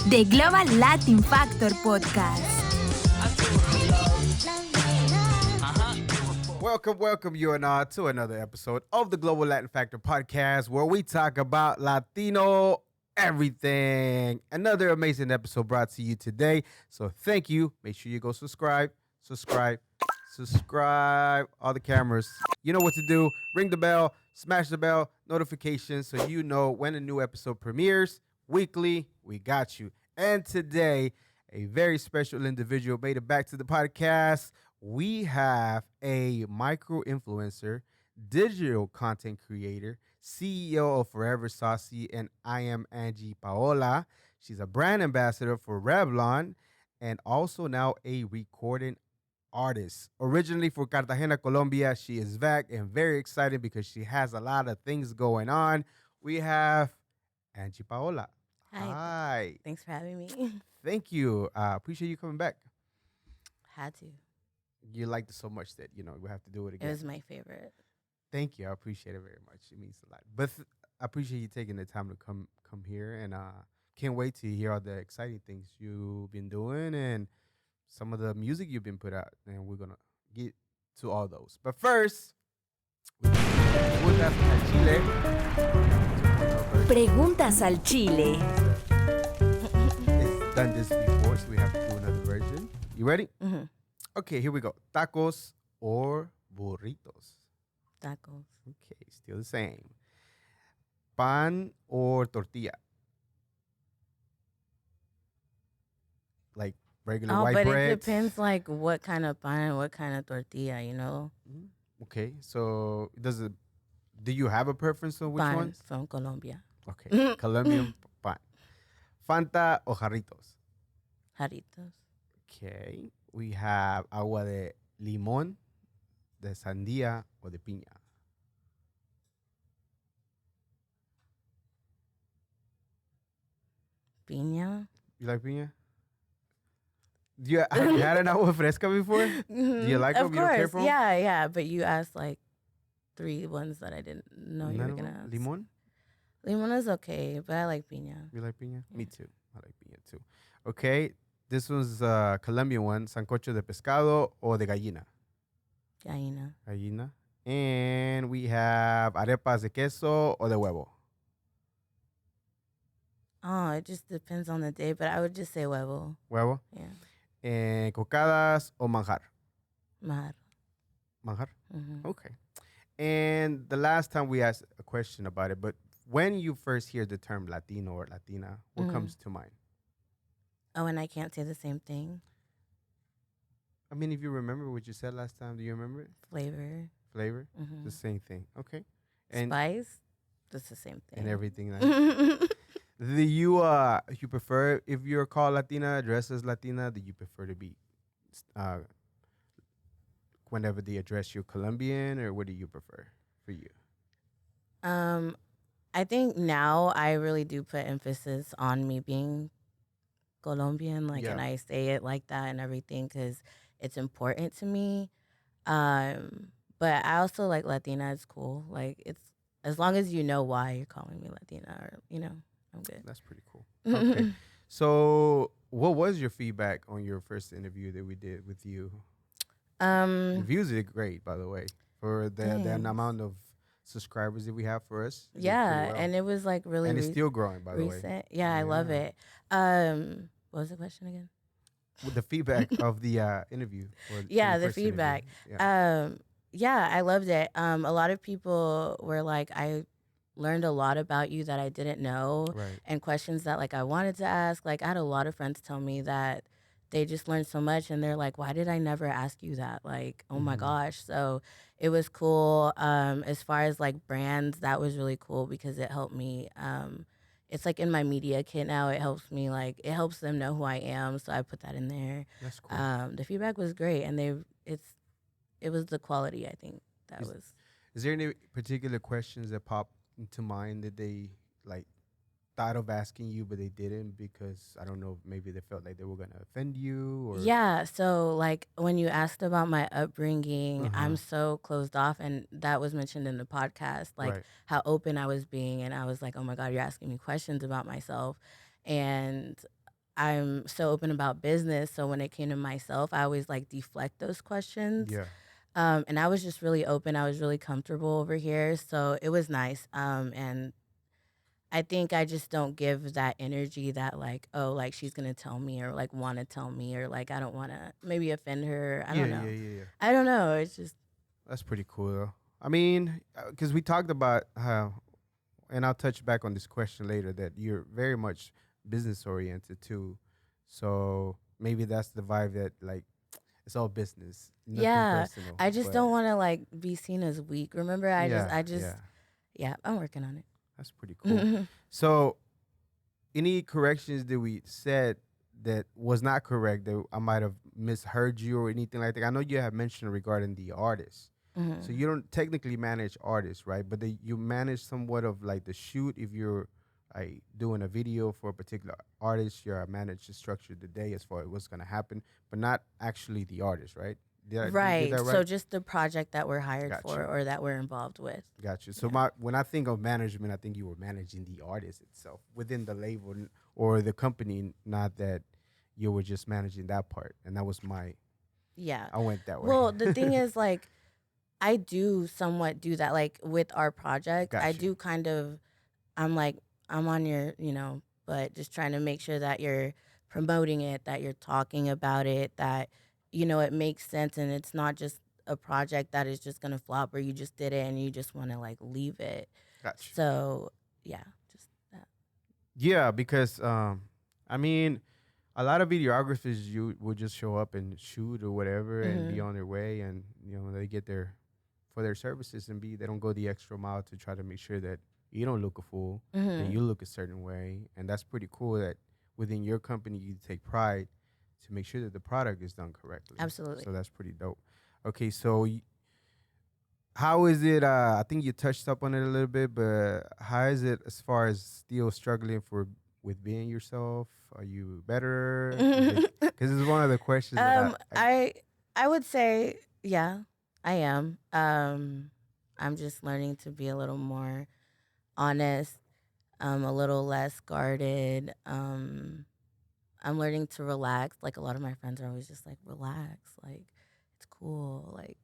The Global Latin Factor Podcast. Welcome you and I to another episode of the Global Latin Factor Podcast, where we talk about Latino everything. Another amazing episode brought to you today. So thank you. Make sure you go subscribe. All the cameras. You know what to do. Ring the bell, smash the bell, notifications, so you know when a new episode premieres. Weekly, we got you. And today, a very special individual made it back to the podcast. We have a micro influencer, digital content creator, CEO of Forever Saucyy, and I am Angie Paola. She's a brand ambassador for Revlon and also now a recording artist. Originally for Cartagena, Colombia, she is back and very excited because she has a lot of things going on. We have Angie Paola. Hi. Thanks for having me. Thank you. Appreciate you coming back. Had to. You liked it so much that, we have to do it again. It was my favorite. Thank you. I appreciate it very much. It means a lot. But I appreciate you taking the time to come here, and can't wait to hear all the exciting things you've been doing and some of the music you've been put out, and we're going to get to all those. But first, Preguntas al Chile. It's done this before, so we have to do another version. You ready? Mm-hmm. Okay, here we go. Tacos or burritos? Tacos. Okay, still the same. Pan or tortilla? Like regular white bread? It depends like what kind of pan and what kind of tortilla, Okay, so do you have a preference on which Pan one? from Colombia. Okay, Colombian pan. Fanta or jarritos? Jarritos. Okay, we have agua de limón, de sandía, or de piña. Piña. You like piña? Have you had an agua fresca before? Mm-hmm. Do you like them? Of You don't care course. for them? Yeah. But you asked like 3 ones that I didn't know you were going to ask. Limón? Limon is okay, but I like piña. You like piña? Yeah. Me too. I like piña too. Okay, this one's Colombian one. Sancocho de pescado or de gallina? Gallina. Gallina. And we have arepas de queso or de huevo? Oh, it just depends on the day, but I would just say huevo. Huevo. Yeah. And cocadas or manjar? Mar. Manjar? Mm-hmm. Okay. And the last time we asked a question about it, but when you first hear the term Latino or Latina, what comes to mind? Oh, and I can't say the same thing. I mean, if you remember what you said last time, do you remember it? Flavor. Flavor? Mm-hmm. The same thing. Okay. And Spice. That's the same thing. and everything. Like do you prefer, if you're called Latina, addressed as Latina, do you prefer to be whenever they address you Colombian, or what do you prefer for you? I think now I really do put emphasis on me being Colombian, and I say it like that and everything because it's important to me. But I also like Latina. It's cool. Like, it's as long as you know why you're calling me Latina, or I'm good. That's pretty cool. Okay. So what was your feedback on your first interview that we did with you? Reviews are great, by the way, for the amount of subscribers that we have for us. Yeah, and it was like really and it's still growing, by the way. recent. Yeah, I love it. What was the question again? With the feedback of the interview. Yeah, the feedback. Yeah, I loved it. A lot of people were like, I learned a lot about you that I didn't know, Right. and questions that like I wanted to ask. Like, I had a lot of friends tell me that they just learned so much, and they're like, why did I never ask you that? Like, oh my gosh. So it was cool. As far as like brands, that was really cool because it helped me. It's like in my media kit now. It helps me, like, it helps them know who I am. So I put that in there. That's cool. The feedback was great, and it was the quality, I think, that was. Is there any particular questions that pop into mind that they like thought of asking you but they didn't because, I don't know, maybe they felt like they were going to offend you? Or Yeah, so like when you asked about my upbringing, I'm so closed off, and that was mentioned in the podcast, like Right. how open I was being, and I was like, oh my God, you're asking me questions about myself. And I'm so open about business. So when it came to myself, I always like deflect those questions. Yeah. And I was just really open. I was really comfortable over here. So it was nice. And I think I just don't give that energy that like, oh, like she's gonna tell me or like want to tell me or like I don't want to maybe offend her. I Yeah, don't yeah, know. yeah, yeah. I don't know. It's just That's pretty cool, though. I mean, because we talked about how, and I'll touch back on this question later, that you're very much business oriented too. So maybe that's the vibe that like it's all business, nothing yeah. personal. I just But don't want to like be seen as weak. Remember, yeah, I just yeah, yeah. I'm working on that's pretty cool. it. So any corrections that we said that was not correct that I might have misheard you or anything like that? I know you have mentioned regarding the artists. So Mhm. you don't technically manage artists, right? But you manage somewhat of like the shoot if you're like doing a video for a particular artist. You're manage the structure of the day as far as what's gonna happen, but not actually the artist, right? Did I get Right. that So right? just the project that we're hired Got for you. or that we're involved with. Got you. So Yeah. my when I think of management, I think you were managing the artist itself within the label or the company, not that you were just managing that part. And that was my Yeah. I went that way. Well, the thing is like I do somewhat do that like with our project. I Got you. do kind of I'm like I'm on your, but just trying to make sure that you're promoting it, that you're talking about it, that it makes sense and it's not just a project that is just going to flop or you just did it and you just want to like leave it. Got you. So, yeah, just that. Yeah, because I mean, a lot of videographers you would just show up and shoot or whatever and be Mhm. on their way, and they get their for their services, and they don't go the extra mile to try to make sure that you don't look a fool, that Mhm. you look a certain way, and that's pretty cool that within your company you take pride to make sure that the product is done correctly. Absolutely. So that's pretty dope. Okay, so how is it? I think you touched up on it a little bit, but how is it as far as still struggling for with being yourself? Are you better? Because it's one of the questions that I I I would say yeah, I am. I'm just learning to be a little more honest, a little less guarded. I'm learning to relax. Like a lot of my friends are always just like, relax, like it's cool, like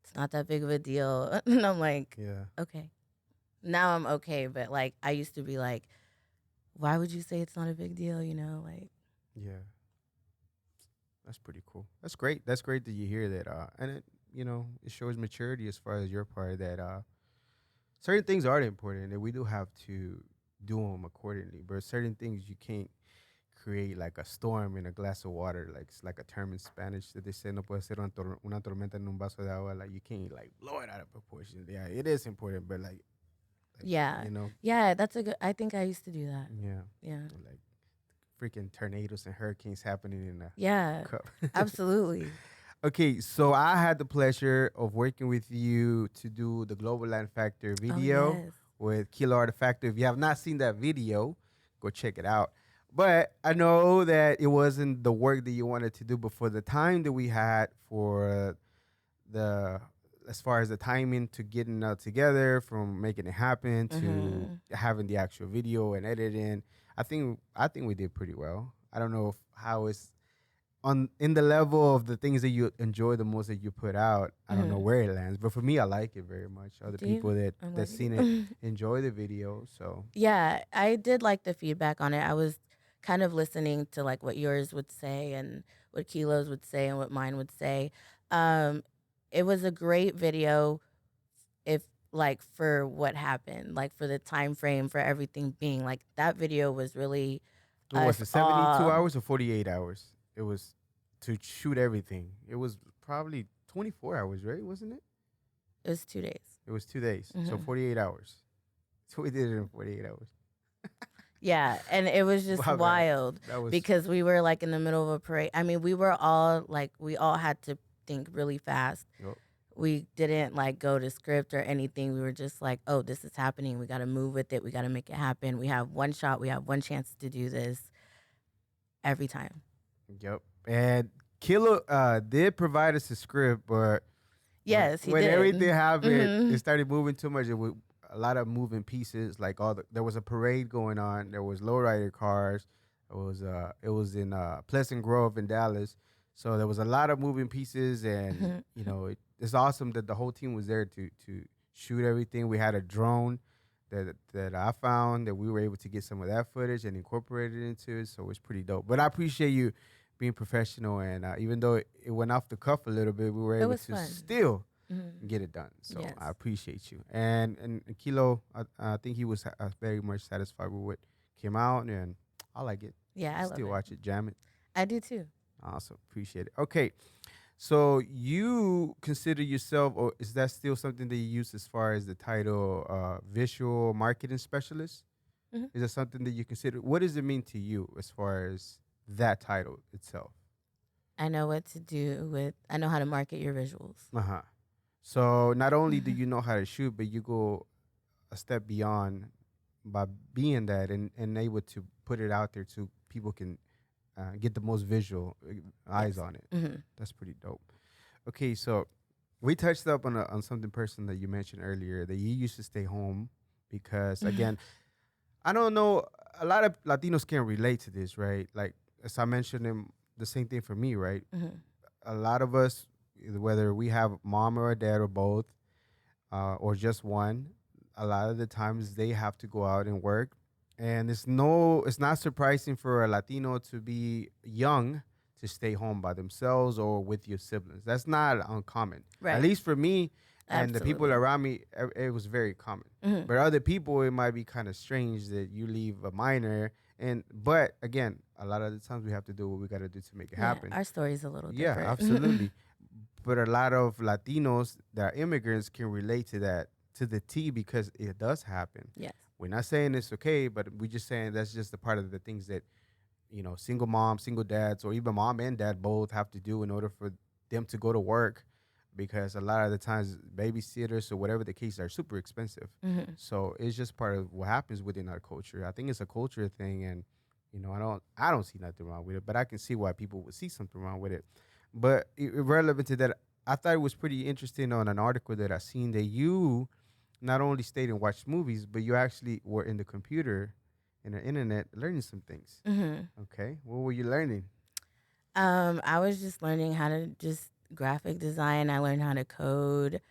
it's not that big of a deal. And I'm like, yeah okay. Now I'm okay, but like I used to be like, why would you say it's not a big deal? Like yeah that's pretty cool. That's great. That's great that you hear that. And it shows maturity as far as your part that certain things are important and we do have to do them accordingly. But certain things you can't create like a storm in a glass of water, like it's like a term in Spanish that they say no puede ser una tormenta en un vaso de agua. Like you can't like blow it out of proportion. Yeah, it is important, but like yeah, yeah, that's a good. I think I used to do that. yeah, Yeah, like freaking tornadoes and hurricanes happening in a yeah, cup. absolutely. Okay, so I had the pleasure of working with you to do the Global Land Factor Oh video yes. with Kilo Artefacto. If you have not seen that video, go check it out. But I know that it wasn't the work that you wanted to do, but for the time that we had for the as far as the timing to getting together, from making it happen to Hmm. having the actual video and editing, I think we did pretty well. I don't know if how it's on in the level of the things that you enjoy the most that you put out. I don't know Hmm. where it lands, but for me, I like it very much. Other Do you? people that I'm that glad you seen it do. enjoy the video. So Yeah, I did like the feedback on it. I was kind of listening to like what yours would say and what Kilo's would say and what mine would say. Um, it was a great video if like for what happened, like for the time frame for everything being like that video was really what was us it, 72 all. hours or 48 hours? It was to shoot everything. It was probably 24 hours, right? Wasn't it? It was 2 days. It was 2 days, so Hmm. 48 hours. So we did it in 48 hours. Yeah, and it was just My bad. wild That was because we were like in the middle of a parade. I mean, we were all like we all had to think really fast. yup, We didn't like go to script or anything. We were just like, oh, this is happening. We got to move with it. We got to make it happen. We have one shot. We have one chance to do this every time. yup. And Kilo did provide us a script, but Yes, he when everything did. happened, Hmm. it started moving too much. It was a lot of moving pieces. Like there was a parade going on. There was lowrider cars. It was in Pleasant Grove in Dallas. So there was a lot of moving pieces, and Mhm. it's awesome that the whole team was there to shoot everything. We had a drone that I found that we were able to get some of that footage and incorporate it into it. So it's pretty dope. But I appreciate you being professional, and even though it went off the cuff a little bit, we were It able was to fun. still Mhm. get it done. So Yes. I appreciate you. And Kilo, I think he was very much satisfied with what came out, and I like it. Yeah, I love Still it. watch it, jam it. I do too. Awesome, appreciate it. Okay, so you consider yourself, or is that still something that you use as far as the title, visual marketing specialist? Mhm. Is that something that you consider? What does it mean to you as far as that title itself? I know what to do with. I know how to market your visuals. Uh huh. So not only do Mhm. you know how to shoot, but you go a step beyond by being that and able to put it out there so people can get the most visual eyes Yes. on it. Mhm. That's pretty dope. Okay, so we touched up on something personal that you mentioned earlier that you used to stay home because again, I don't know, a lot of Latinos can relate to this, right? Like as I mentioned, the same thing for me, right? Mhm. A lot of us, whether we have mom or a dad or both, or just one, a lot of the times they have to go out and work. And it's not surprising for a Latino to be young to stay home by themselves or with your siblings. That's not uncommon. At Right. least for me and the people Absolutely. around me, it was very common. Mhm. But other people, it might be kind of strange that you leave a minor. But again, a lot of the times we have to do what we got to do to make it Yeah, happen. our story's a little Yeah, different. absolutely. But a lot of Latinos that are immigrants can relate to that to the T because it does happen. Yes. We're not saying it's okay, but we're just saying that's just a part of the things that single moms, single dads, or even mom and dad both have to do in order for them to go to work. Because a lot of the times, babysitters or whatever the case are super expensive. Mhm. So it's just part of what happens within our culture. I think it's a culture thing, and I don't see nothing wrong with it, but I can see why people would see something wrong with it. But irrelevant to that, I thought it was pretty interesting on an article that I seen that you not only stayed and watched movies, but you actually were in the computer and the internet learning some things. Mhm. Okay, what were you learning? I was just learning how to just graphic design. I learned how to code.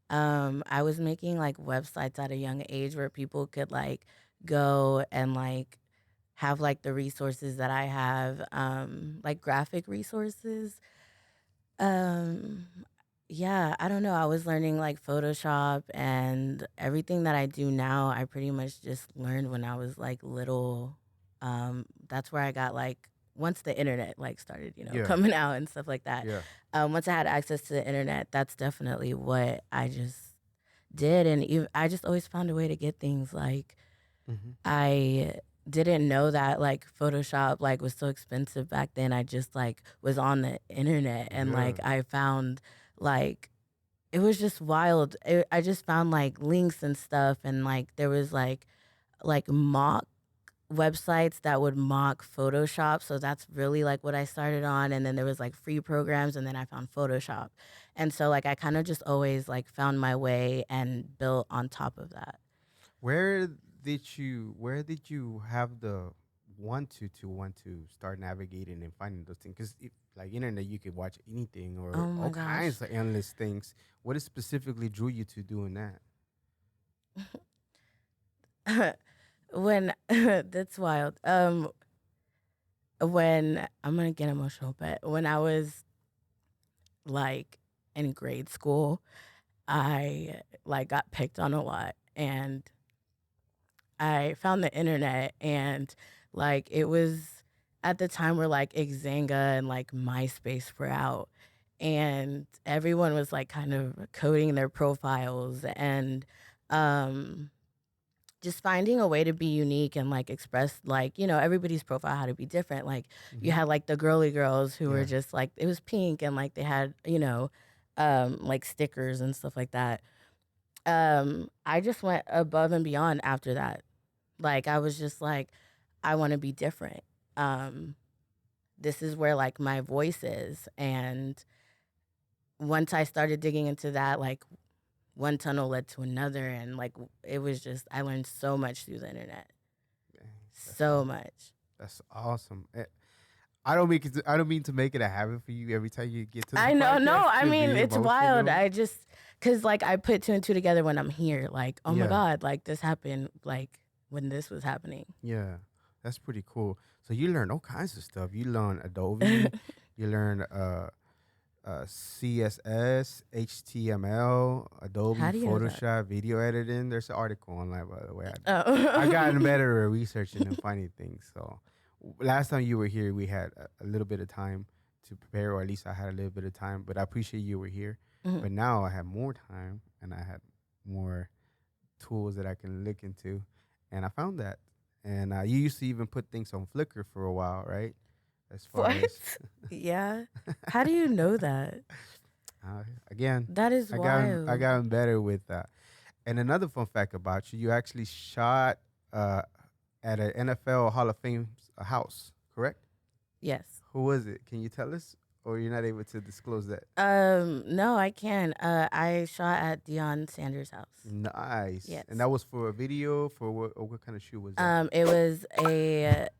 I was making like websites at a young age where people could like go and like have like the resources that I have, like graphic resources. Um, yeah, I don't know. I was learning like Photoshop and everything that I do now. I pretty much just learned when I was like little. That's where I got like once the internet like started, Yeah, coming out and stuff like that. yeah. Once I had access to the internet, that's definitely what I just did, and I just always found a way to get things like Mm-hmm. I didn't know that like Photoshop like was so expensive back then. I just like was on the internet and Yeah, like I found like it was just wild. I just found like links and stuff and like there was like mock websites that would mock Photoshop. So that's really like what I started on. And then there was like free programs and then I found Photoshop. And so like I kind of just always like found my way and built on top of that. where where did you have the want to start navigating and finding those things? Because like internet, you could watch anything or Oh all my gosh. kinds of endless things. What is specifically drew you to doing that? When that's wild. When I'm gonna get emotional, but when I was like in grade school, I like got picked on a lot and I found the internet and like it was at the time where like Xanga and like MySpace were out and everyone was like kind of coding their profiles and um just finding a way to be unique and like express like everybody's profile had to be different. Like you Mm-hmm. had like the girly girls who were Yeah. just like it was pink and like they had like stickers and stuff like that. I just went above and beyond after that. Like I was just like I want to be different. um this is where like my voice is, and once I started digging into that, like one tunnel led to another, and like it was just I learned so much through the internet. Dang, that's So dope. much. That's awesome. I don't mean to make it a habit for you every time you get to the I know, no, podcast I to mean, be it's wild. emotional. I just, cause like I put two and two together when I'm here. Like, oh my Yeah, God, like this happened, like when this was happening. yeah, that's pretty cool. So you learn all kinds of stuff. You learn Adobe, you learn CSS, HTML, Adobe How do you know that? Photoshop, video editing. There's an article online, by the way. I gotten Oh. better at researching and finding things. So last time you were here, we had a little bit of time to prepare, or at least I had a little bit of time. But I appreciate you were here. Mhm. But now I have more time and I had more tools that I can look into, and I found that. And you used to even put things on Flickr for a while, right? As far What? as Yeah. How do you know that? again, That is I wild. gotten better with that. And another fun fact about you, you actually shot uh, at an NFL Hall of Fame house, correct? Yes. Who was it? Can you tell us, or you're not able to disclose that? No, I can. I shot at Deion Sanders' house. Nice. Yes. And that was for a video for what? Or what kind of shoot was that? It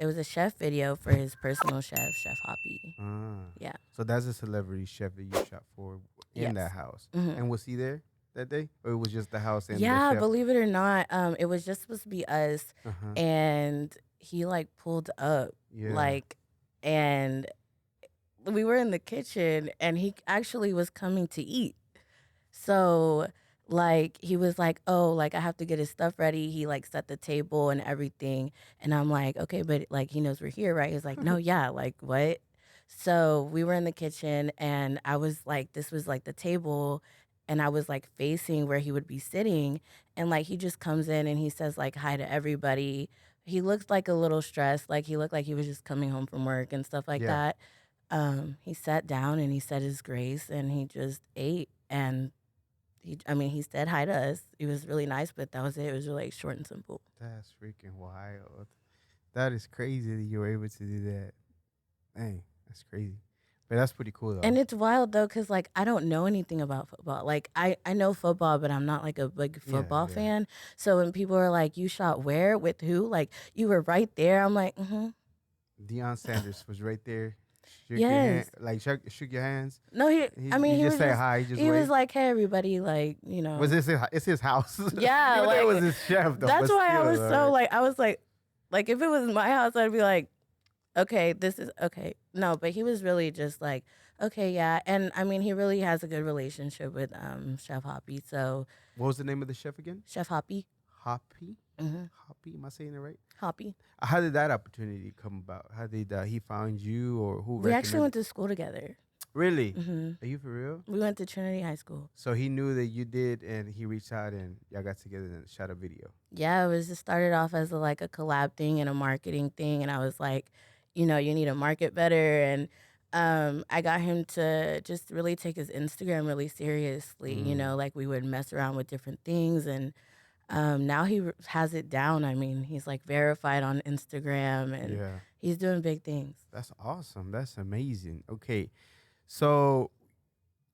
was a chef video for his personal chef, Chef Hoppy. Ah, Yeah. so that's a celebrity chef that you shot for in Yes. that house. Hmm. And was he there that day, or it was just the house and the Yeah, chef? believe it or not, it was just supposed to be us, Uh huh. and he like pulled up, Yeah. like, and we were in the kitchen, and he actually was coming to eat. So like he was like, "Oh, like I have to get his stuff ready." He like set the table and everything. And I'm like, "Okay, but like he knows we're here, right?" He's like, "No, yeah, like what?" So we were in the kitchen and I was like, this was like the table and I was like facing where he would be sitting, and like he just comes in and he says like hi to everybody. He looked like a little stressed, like he looked like he was just coming home from work and stuff like Yeah. that. He sat down and he said his grace and he just ate, and I mean, he said hi to us. He was really nice, but that was it. It was really short and simple. That's freaking wild. That is crazy that you were able to do that. Dang, that's crazy. But that's pretty cool though. And it's wild though, cause like I don't know anything about football. Like I know football, but I'm not like a big Yeah, football yeah. fan. So when people are like, "You shot where with who?" Like you were right there. I'm like, mm-hmm. Deion Sanders was right there. Shook your hand, Yes. like shook your hands. No, He, I mean, he he just was say just, hi. He just he was waved. like, "Hey, everybody," like Was this his? It's his house. Yeah, Even though it was like his chef though. that's But why I still, was so like, I was like if it was my house, I'd be like, okay, this is okay. No, but he was really just like, okay, yeah. And I mean, he really has a good relationship with Chef Hoppy. So what was the name of the chef again? Chef Hoppy, Hoppy. mm-hmm. Hoppy. Am I saying it right? Hoppy. How did that opportunity come about? How did he find you, or who We actually went recommended? to school together. Really? Hmm. Are you for real? We went to Trinity High School. So he knew that you did, and he reached out, and y'all got together and shot a video. Yeah, it was just started off as like a collab thing and a marketing thing, and I was like, you know, you need to market better, and I got him to just really take his Instagram really seriously. You Mm. know, like we would mess around with different things, and now he has it down. I mean, he's like verified on Instagram, and Yeah, he's doing big things. that's awesome. That's amazing. Okay, so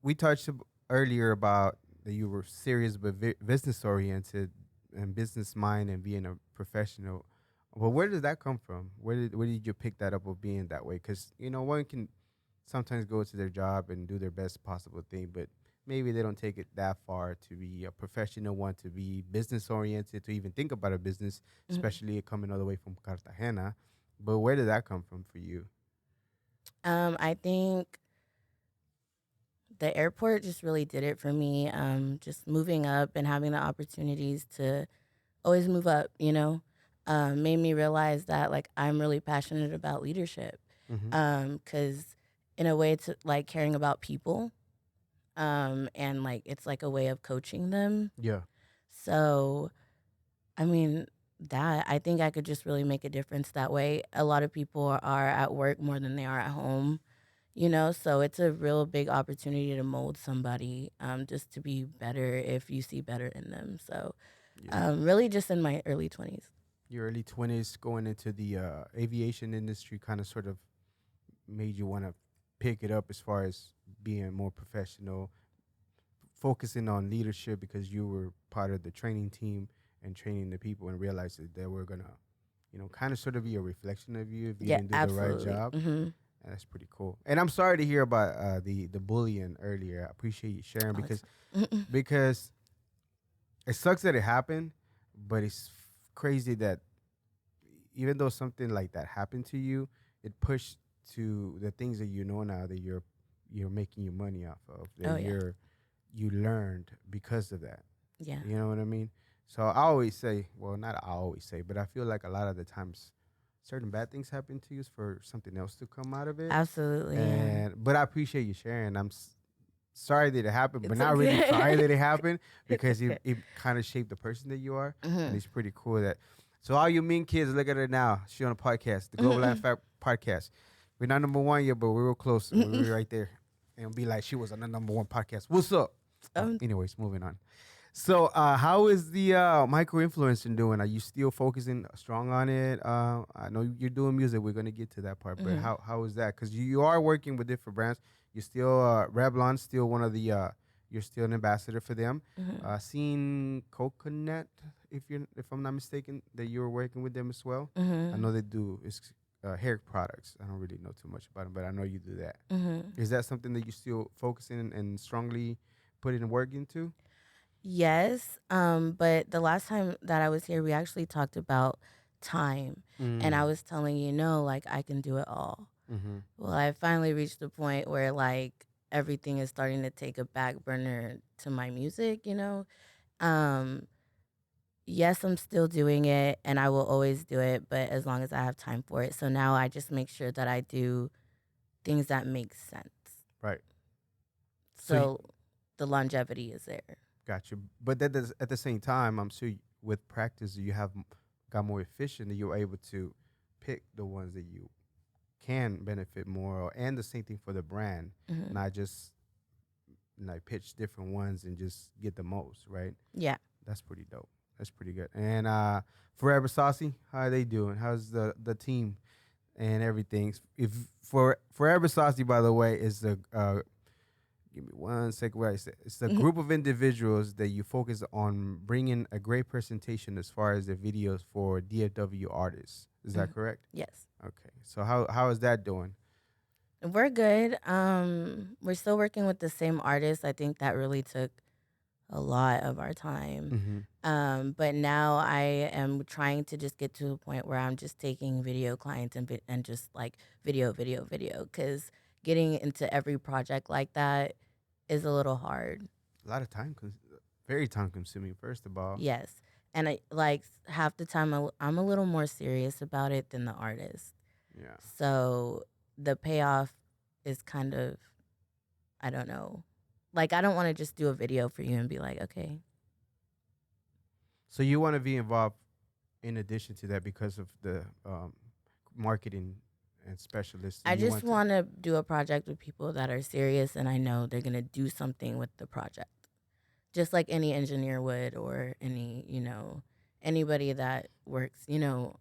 we touched earlier about that you were serious but business oriented and business mind and being a professional. Well, where did that come from? Where did you pick that up of being that way? Because one can sometimes go to their job and do their best possible thing, but maybe they don't take it that far to be a professional one, to be business oriented, to even think about a business, Mhm. especially coming all the way from Cartagena. But where did that come from for you? I think the airport just really did it for me. Just moving up and having the opportunities to always move up, made me realize that like I'm really passionate about leadership. Mm-hmm. Because in a way, it's like caring about people, and like it's like a way of coaching them. Yeah. So, I mean, that I think I could just really make a difference that way. A lot of people are at work more than they are at home, so it's a real big opportunity to mold somebody, just to be better if you see better in them. So, Yeah. really just in my early 20s. Your early 20s going into the aviation industry kind of sort of made you want to pick it up as far as being more professional, focusing on leadership because you were part of the training team and training the people and realized that they were going to kind of sort of be a reflection of you if you Yeah, didn't do the right absolutely. job. Mm-hmm. And that's pretty cool. And I'm sorry to hear about the bullying earlier. I appreciate you sharing Oh, it's because fine. because it sucks that it happened, but it's crazy that even though something like that happened to you, it pushed to the things that you know now that you're making your money off of, that Oh, yeah. you learned because of that. Yeah. You know what I mean? So I always say, well, not I always say, but I feel like a lot of the times certain bad things happen to you is for something else to come out of it. Absolutely. Yeah. And but I appreciate you sharing. Sorry that it happened, but It's not really sorry okay. that it happened It's because okay. it kind of shaped the person that you are, and Mm-hmm. it's pretty cool that. So all you mean kids, look at her now. She on a podcast, the Global Land Fact podcast. We're not number one yet, but we were close. We were right there, and be like she was on the number one podcast. What's up? um, Anyways, moving on. So, how is the micro influencing doing? Are you still focusing strong on it? I know you're doing music. We're gonna get to that part, but mhm. how is that? Because you are working with different brands. You're still Revlon, still one of the. You're still an ambassador for them. Mhm. Seen Coconut, if I'm not mistaken, that you were working with them as well. I Mhm. know they do hair products. I don't really know too much about them, but I know you do that. Mhm. Is that something that you still focusing and strongly putting work into? Yes. But the last time that I was here, we actually talked about time, and I Mm. was telling you, no, like I can do it all. Mm-hmm. Well, I finally reached the point where like everything is starting to take a back burner to my music. Um, yes, I'm still doing it, and I will always do it, but as long as I have time for it. So now I just make sure that I do things that make sense. Right. So you So the longevity is there. got you. But that does, at the same time, I'm sure with practice, you have got more efficient and you're able to pick the ones that you can benefit more. And the same thing for the brand, Hmm. not just like pitch different ones and just get the most, right? Yeah. That's pretty dope. That's pretty good. And Forever Saucy, how are they doing? How's the team and everything? If for Forever Saucy, by the way, is the give me one second. Where I say it's a Mhm. group of individuals that you focus on bringing a great presentation as far as the videos for DFW artists. Is that Mhm. correct? Yes. Okay. So how is that doing? We're good. We're still working with the same artist. I think that really took a lot of our time. Mm-hmm. But now I am trying to just get to a point where I'm just taking video clients and just like video, video, video. Because getting into every project like that is a little hard. A lot of very time consuming. First of all, Yes. And I like half the time I'm a little more serious about it than the artist. yeah. So the payoff is kind of, I don't know. Like I don't want to just do a video for you and be like, okay. So you want to be involved in addition to that because of the marketing and specialists. I You just want to. want to do a project with people that are serious and I know they're going to do something with the project. Just like any engineer would or anybody that works,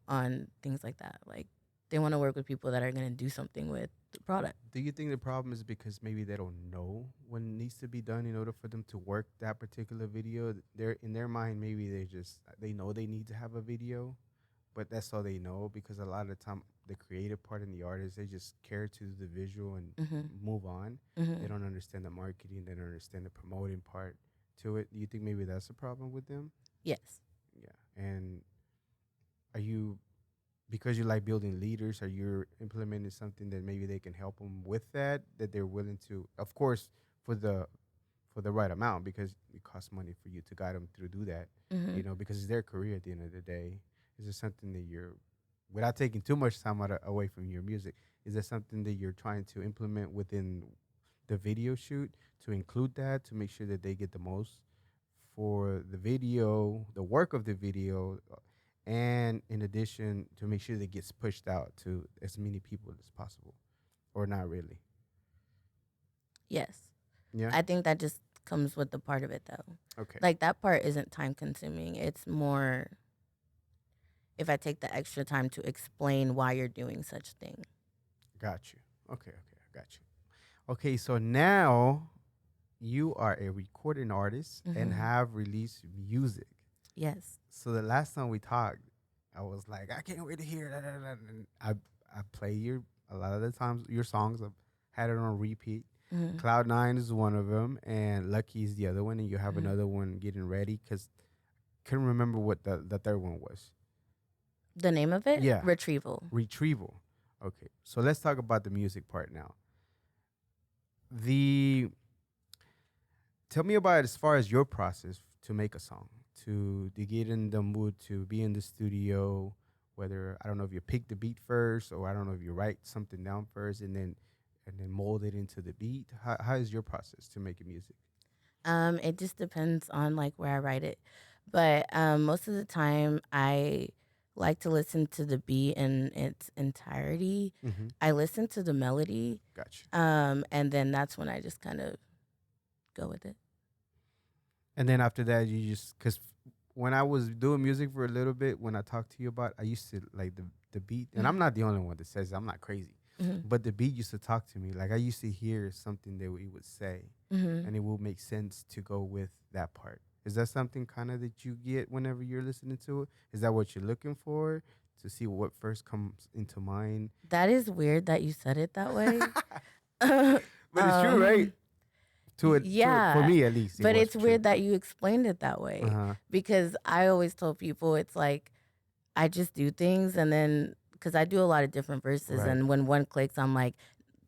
on things like that. Like they want to work with people that are going to do something with the product. Do you think the problem is because maybe they don't know what needs to be done in order for them to work that particular video? They're in their mind, maybe they know they need to have a video, but that's all they know because a lot of the time the creative part and the artist they just care to the visual and Mhm. move on. They Mhm. don't understand the marketing. They don't understand the promoting part to it. Do you think maybe that's a problem with them? Yes. Yeah. And are you because you like building leaders, are you implementing something that maybe they can help them with that they're willing to, of course, for the right amount because it costs money for you to guide them through do that, Mhm. because it's their career at the end of the day. Is it something that you're, without taking too much time away from your music, is there something that you're trying to implement within the video shoot to include that to make sure that they get the most for the video, the work of the video, and in addition to make sure that it gets pushed out to as many people as possible, or not really? Yes. Yeah. I think that just comes with the part of it though. Okay. Like that part isn't time consuming. It's more if I take the extra time to explain why you're doing such thing. Got you. Okay. Okay. I got you. Okay. So now you are a recording artist and Mhm. have released music. Yes. So the last time we talked, I was like, I can't wait to hear that. And I play your a lot of the times your songs. I've had it on repeat. Mhm. Cloud Nine is one of them, and Lucky is the other one, and you have Mhm. another one getting ready because couldn't remember what the third one was. The name of it? Yeah, Retrieval. Retrieval. Okay, so let's talk about the music part now. The Tell me about as far as your process to make a song, to get in the mood, to be in the studio. Whether I don't know if you pick the beat first, or I don't know if you write something down first and then mold it into the beat. How is your process to making music? It just depends on like where I write it. But most of the time I like to listen to the beat in its entirety. Mm-hmm. I listen to the melody, Gotcha. and then that's when I just kind of go with it. And then after that, you just because when I was doing music for a little bit, when I talked to you about, I used to like the beat, and I'm not the only one that says it, I'm not crazy, Hmm. but the beat used to talk to me. Like I used to hear something that we would say, Hmm. and it will make sense to go with that part. Is that something kind of that you get whenever you're listening to it? Is that what you're looking for to see what first comes into mind? That is weird that you said it that way. But it's true, right? To it, for Yeah, me at least, it but was it's true. weird that you explained it that Uh way huh. because I always told people it's like I just do things and then because I do a lot of different verses Right. and when one clicks, I'm like,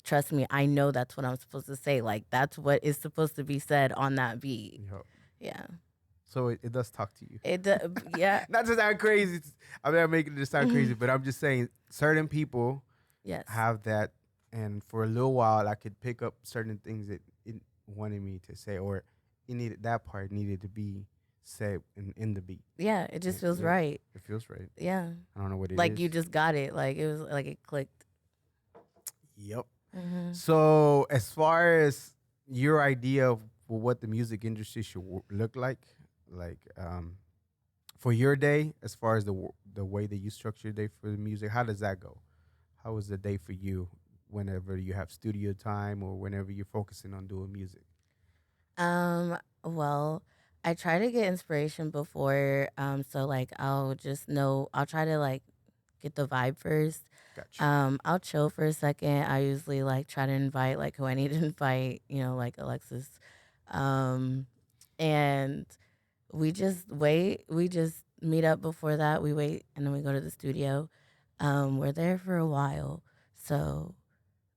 trust me, I know that's what I'm supposed to say. Like that's what is supposed to be said on that beat. Yep. Yeah, So it does talk to you. yeah, Not to sound crazy. I'm not making it sound crazy, but I'm just saying certain people yes, have that, and for a little while, I could pick up certain things that it wanted me to say, or it needed that part needed to be said in the beat. yeah. It just feels Yeah, right. it feels right. Yeah, I don't know what it like is. you just got it. Like it was like it clicked. Yep. Hmm. So as far as your idea of what the music industry should look like for your day, as far as the way that you structure your day for the music, how does that go? How was the day for you whenever you have studio time or whenever you're focusing on doing music? Well, I try to get inspiration before. So like I'll try to like get the vibe first. Gotcha. I'll chill for a second. I usually like try to invite like who I need to invite, like Alexis. Um, and we just wait. We just meet up before that. We wait and then we go to the studio. We're there for a while. So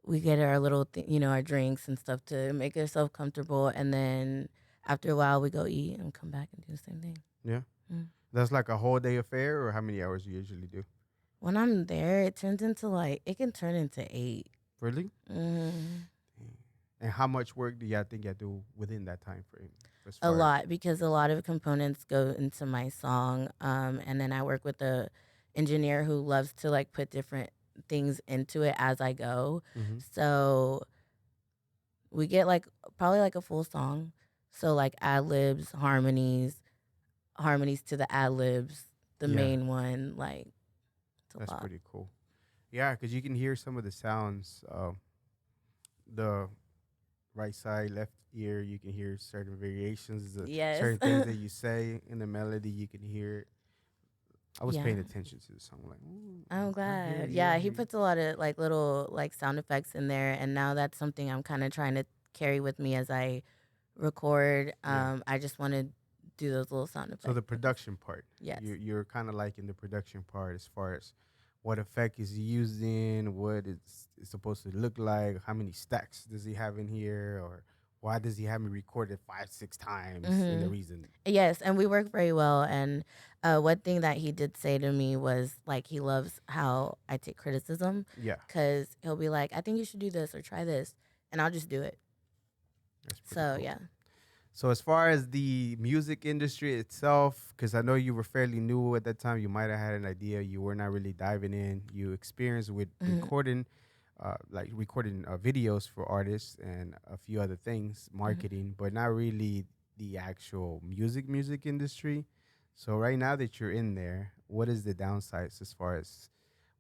we get our little, our drinks and stuff to make ourselves comfortable. And then after a while, we go eat and come back and do the same thing. Yeah. Mm. That's like a whole day affair, or how many hours you usually do? When I'm there, it can turn into 8. Really? Hmm. Dang. And how much work do y'all think y'all do within that time frame? As A far as lot because a lot of components go into my song. And then I work with a engineer who loves to like put different things into it as I go. Mhm. So we get like probably like a full song. So like ad libs, harmonies to the ad libs, the Yeah, main one, like it's a that's lot. pretty cool. Yeah, because you can hear some of the sounds. The right side, left ear, you can hear certain variations, Yes. certain things that you say in the melody. You can hear it. I was Yeah. paying attention to the song, like, ooh, I'm I hear glad. you. Yeah, I he hear you. puts a lot of like little like sound effects in there and now that's something I'm kind of trying to carry with me as I record. Yeah. I just want to do those little sound So the effects. production part, Yes. you're kind of like in the production part as far as what effect is he using, what it's supposed to look like, how many stacks does he have in here, or why does he have me record it 5 6 times, and the Mhm. reason. Yes, and we work very well. And one thing that he did say to me was like he loves how I take criticism Yeah, because he'll be like, I think you should do this or try this, and I'll just do it. that's pretty So cool. yeah. So as far as the music industry itself, because I know you were fairly new at that time, you might have had an idea. You were not really diving in. You experienced with Mhm. recording videos for artists and a few other things, Mhm. marketing, but not really the actual music industry. So right now that you're in there, what is the downsides as far as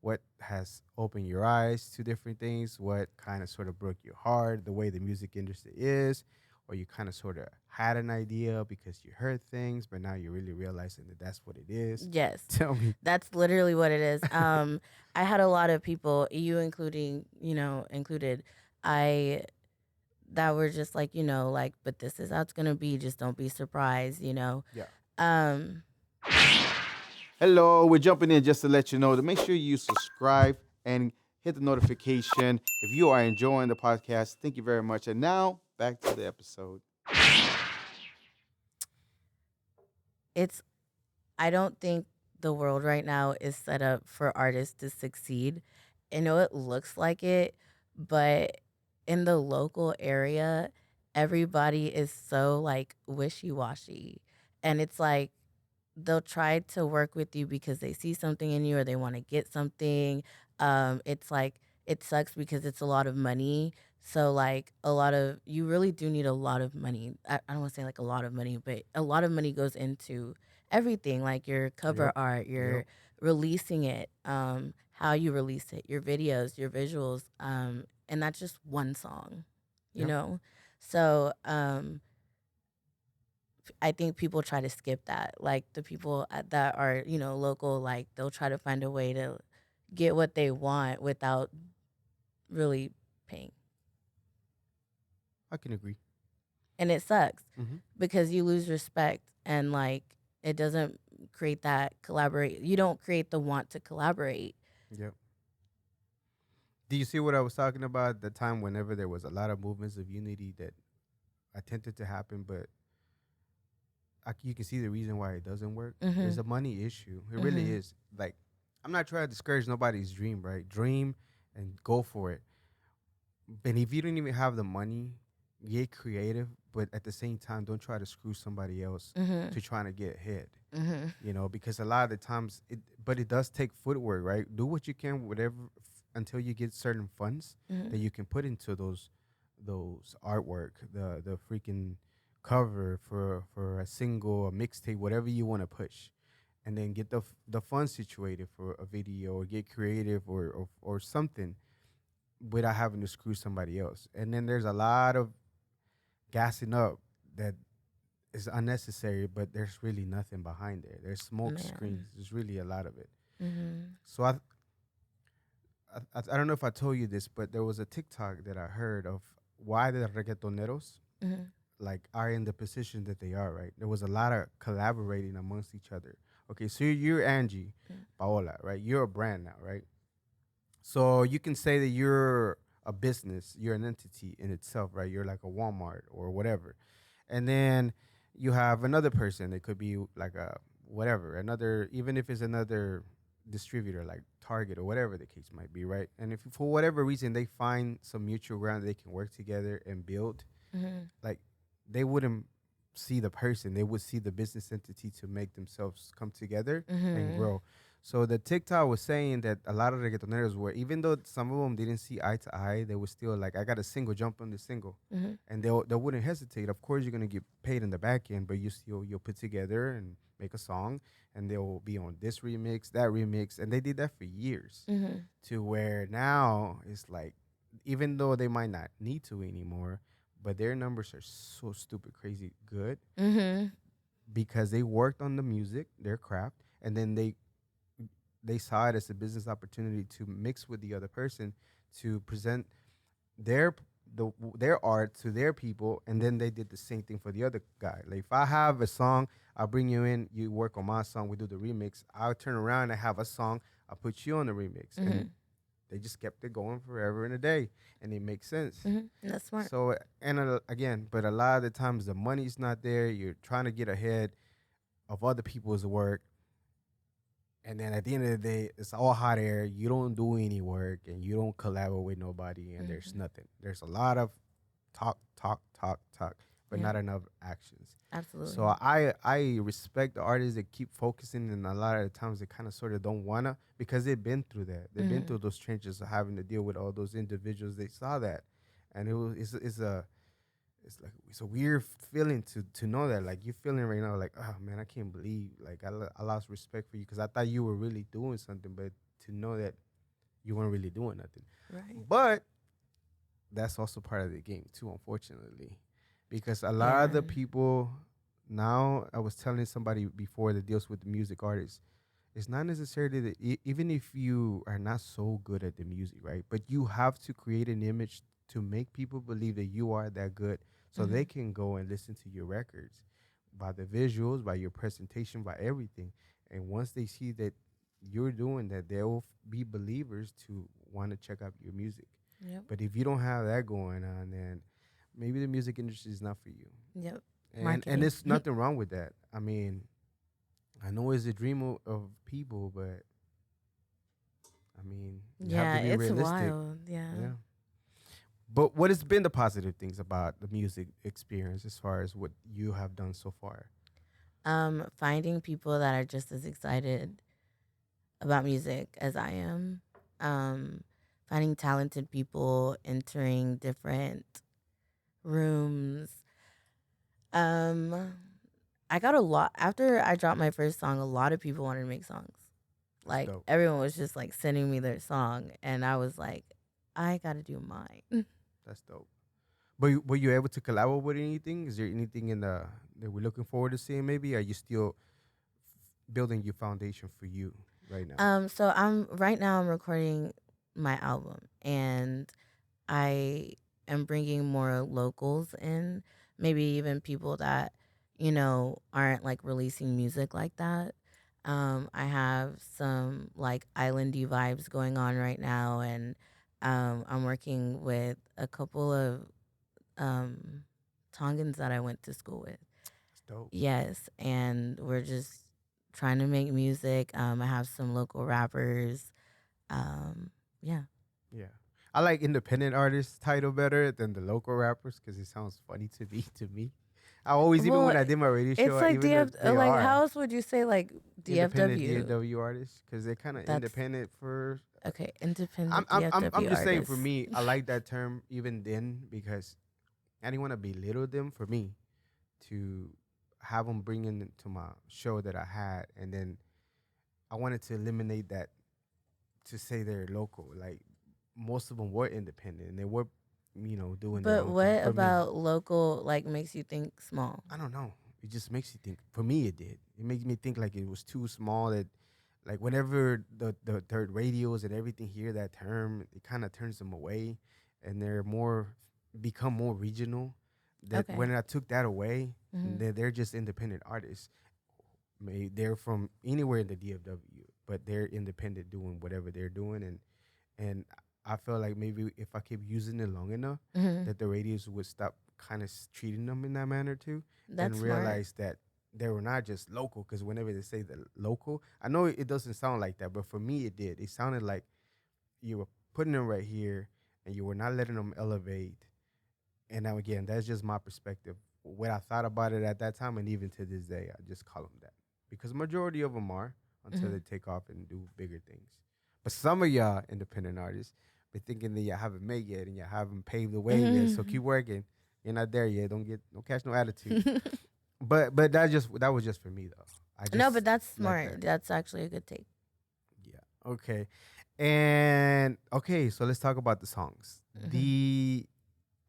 what has opened your eyes to different things? What kind of sort of broke your heart, the way the music industry is, or you kind of sort of had an idea because you heard things, but now you're really realizing that that's what it is? Yes. Tell me. That's literally what it is. I had a lot of people, you including, included, I that were just like, like, but this is how it's gonna be. Just don't be surprised. Yeah. Um, Hello, we're jumping in just to let you know to make sure you subscribe and hit the notification if you are enjoying the podcast. Thank you very much. And now back to the episode. it's I don't think the world right now is set up for artists to succeed. I know it looks like it, but in the local area, everybody is so like wishy washy. And it's like they'll try to work with you because they see something in you or they want to get something. It's like it sucks because it's a lot of money. So like you really do need a lot of money. I don't want to say like a lot of money, but a lot of money goes into everything, like your cover Yep. art, Yep. your releasing it, how you release it, your videos, your visuals, and that's just one song, you Yep. know. So I think people try to skip that. Like the people that are, local, like they'll try to find a way to get what they want without really paying. I can agree. And it sucks Mm-hmm. because you lose respect and like it doesn't create that collaborate. You don't create the want to collaborate. Yep. Do you see what I was talking about at the time whenever there was a lot of movements of unity that attempted to happen, but you can see the reason why it doesn't work. There's a money issue. It really is. Like, I'm not trying to discourage nobody's dream, right? Dream and go for it. But if you don't even have the money, get creative, but at the same time, don't try to screw somebody else to trying to get ahead. Because a lot of the times, but it does take footwork, right? Do what you can, whatever, until you get certain funds that you can put into those artwork, the freaking cover for a single, a mixtape, whatever you want to push, and then get the funds situated for a video or get creative or something without having to screw somebody else. And then there's a lot of gassing up that is unnecessary, but there's really nothing behind there. There's smoke screens. There's really a lot of it. So I don't know if I told you this, but there was a TikTok that I heard of why the reggaetoneros like are in the position that they are. Right, there was a lot of collaborating amongst each other. Okay, so you're Angie Paola, right? You're a brand now, right? So you can say that you're a business, you're an entity in itself, right? You're like a Walmart or whatever. And then you have another person. It could be like a whatever, another, even if it's another distributor like Target or whatever the case might be, right? And if for whatever reason they find some mutual ground they can work together and build, like they wouldn't see the person, they would see the business entity to make themselves come together and grow. So the TikTok was saying that a lot of reggaetoneros were, even though some of them didn't see eye to eye, they were still like, I got a single, jump on the single. And they wouldn't hesitate. Of course, you're going to get paid in the back end, but you'll put together and make a song, and they'll be on this remix, that remix. And they did that for years to where now it's like, even though they might not need to anymore, but their numbers are so stupid, crazy good because they worked on the music, their craft, and then they saw it as a business opportunity to mix with the other person to present their their art to their people, and then they did the same thing for the other guy. Like if I have a song, I'll bring you in, you work on my song, we do the remix. I'll turn around and have a song, I'll put you on the remix, and they just kept it going forever and a day, and it makes sense. That's smart. So and again, but a lot of the times the money's not there. You're trying to get ahead of other people's work. And then at the end of the day, it's all hot air. You don't do any work and you don't collaborate with nobody, and there's nothing. There's a lot of talk, but not enough actions. Absolutely. So I respect the artists that keep focusing, and a lot of the times they kind of sort of don't wanna, because they've been through that. They've been through those trenches of having to deal with all those individuals. They saw that, and it's a weird feeling to know that, like, you're feeling right now like, oh man, I can't believe, like, I lost respect for you because I thought you were really doing something, but to know that you weren't really doing nothing. Right. But that's also part of the game too, unfortunately. because a lot of the Yeah. people now, I was telling somebody before that deals with the music artists, it's not necessarily that even if you are not so good at the music, right? But you have to create an image to make people believe that you are that good, so they Mhm. can go and listen to your records by the visuals, by your presentation, by everything. And once they see that you're doing that, they'll be believers to want to check out your music. Yep. But if you don't have that going on, then maybe the music industry is not for you. Yep. And Marketing. there's nothing wrong with that. I mean, I know it's a dream of people, but I mean, you have Yeah, to be it's realistic. wild. Yeah. Yeah. But what has been the positive things about the music experience as far as what you have done so far? Finding people that are just as excited about music as I am. Um, Finding talented people entering different rooms. Um, I got a lot after I dropped my first song. A lot of people wanted to make songs. That's Like dope. everyone was just like sending me their song, and I was like, I gotta do mine. That's dope. But were you able to collaborate with anything? Is there anything in the that we're looking forward to seeing? Maybe are you still building your foundation for you right now? So I'm right now. I'm recording my album, and I am bringing more locals in, maybe even people that, aren't like releasing music like that. I have some like islandy vibes going on right now, and I'm working with a couple of um, Tongans that I went to school with. That's dope. Yes, and we're just trying to make music. I have some local rappers. Yeah. Yeah. I like independent artists title better than the local rappers because it sounds funny to me. To me, I always, even Well, when I did my radio it's show, like even though they like are how else would you say like independent DFW? DAW artists, because they're kind of That's independent for. okay. I'm Independent I'm I'm I'm DFW just saying, for artists. me, I like that term even then because I didn't want to belittle them. For me to have them bring in to my show that I had, and then I wanted to eliminate that, to say they're local. Like most of them were independent and they were, doing their But own thing. what For me, about local like makes you think small? I don't know. It just makes you think. For me, it did. It made me think like it was too small. That like whenever the third radios and everything hear that term, it kind of turns them away, and they're more become more regional. That Okay. when I took that away, Hmm. they're just independent artists. They're from anywhere in the DFW, but they're independent doing whatever they're doing, and I felt like maybe if I keep using it long enough, Hmm. that the radios would stop kind of treating them in that manner too, That's and smart. realize that they were not just local. Because whenever they say the local, I know it doesn't sound like that, but for me it did. It sounded like you were putting them right here, and you were not letting them elevate. And now again, that's just my perspective. What I thought about it at that time, and even to this day, I just call them that because majority of them are until Hmm. they take off and do bigger things. But some of y'all independent artists be thinking that y'all haven't made yet and y'all haven't paved the way yet. So keep working. You're not there yet. Don't catch no attitude. But that was just for me though. I No, just but that's like smart. that. That's actually a good take. Yeah. Okay. And okay, so let's talk about the songs. Hmm. The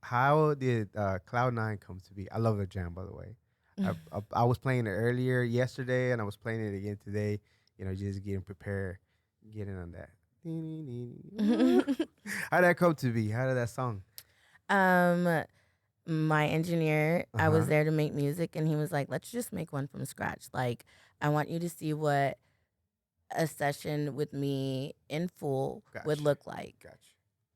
How did Cloud 9 come to be? I love the jam, by the way. I was playing it earlier yesterday, and I was playing it again today. Just getting prepared, getting on that. How did that come to be? How did that song? um, my engineer, Uh I was huh. there to make music, and he was like, "Let's just make one from scratch. Like, I want you to see what a session with me in full would Gotcha. look like." Gotcha.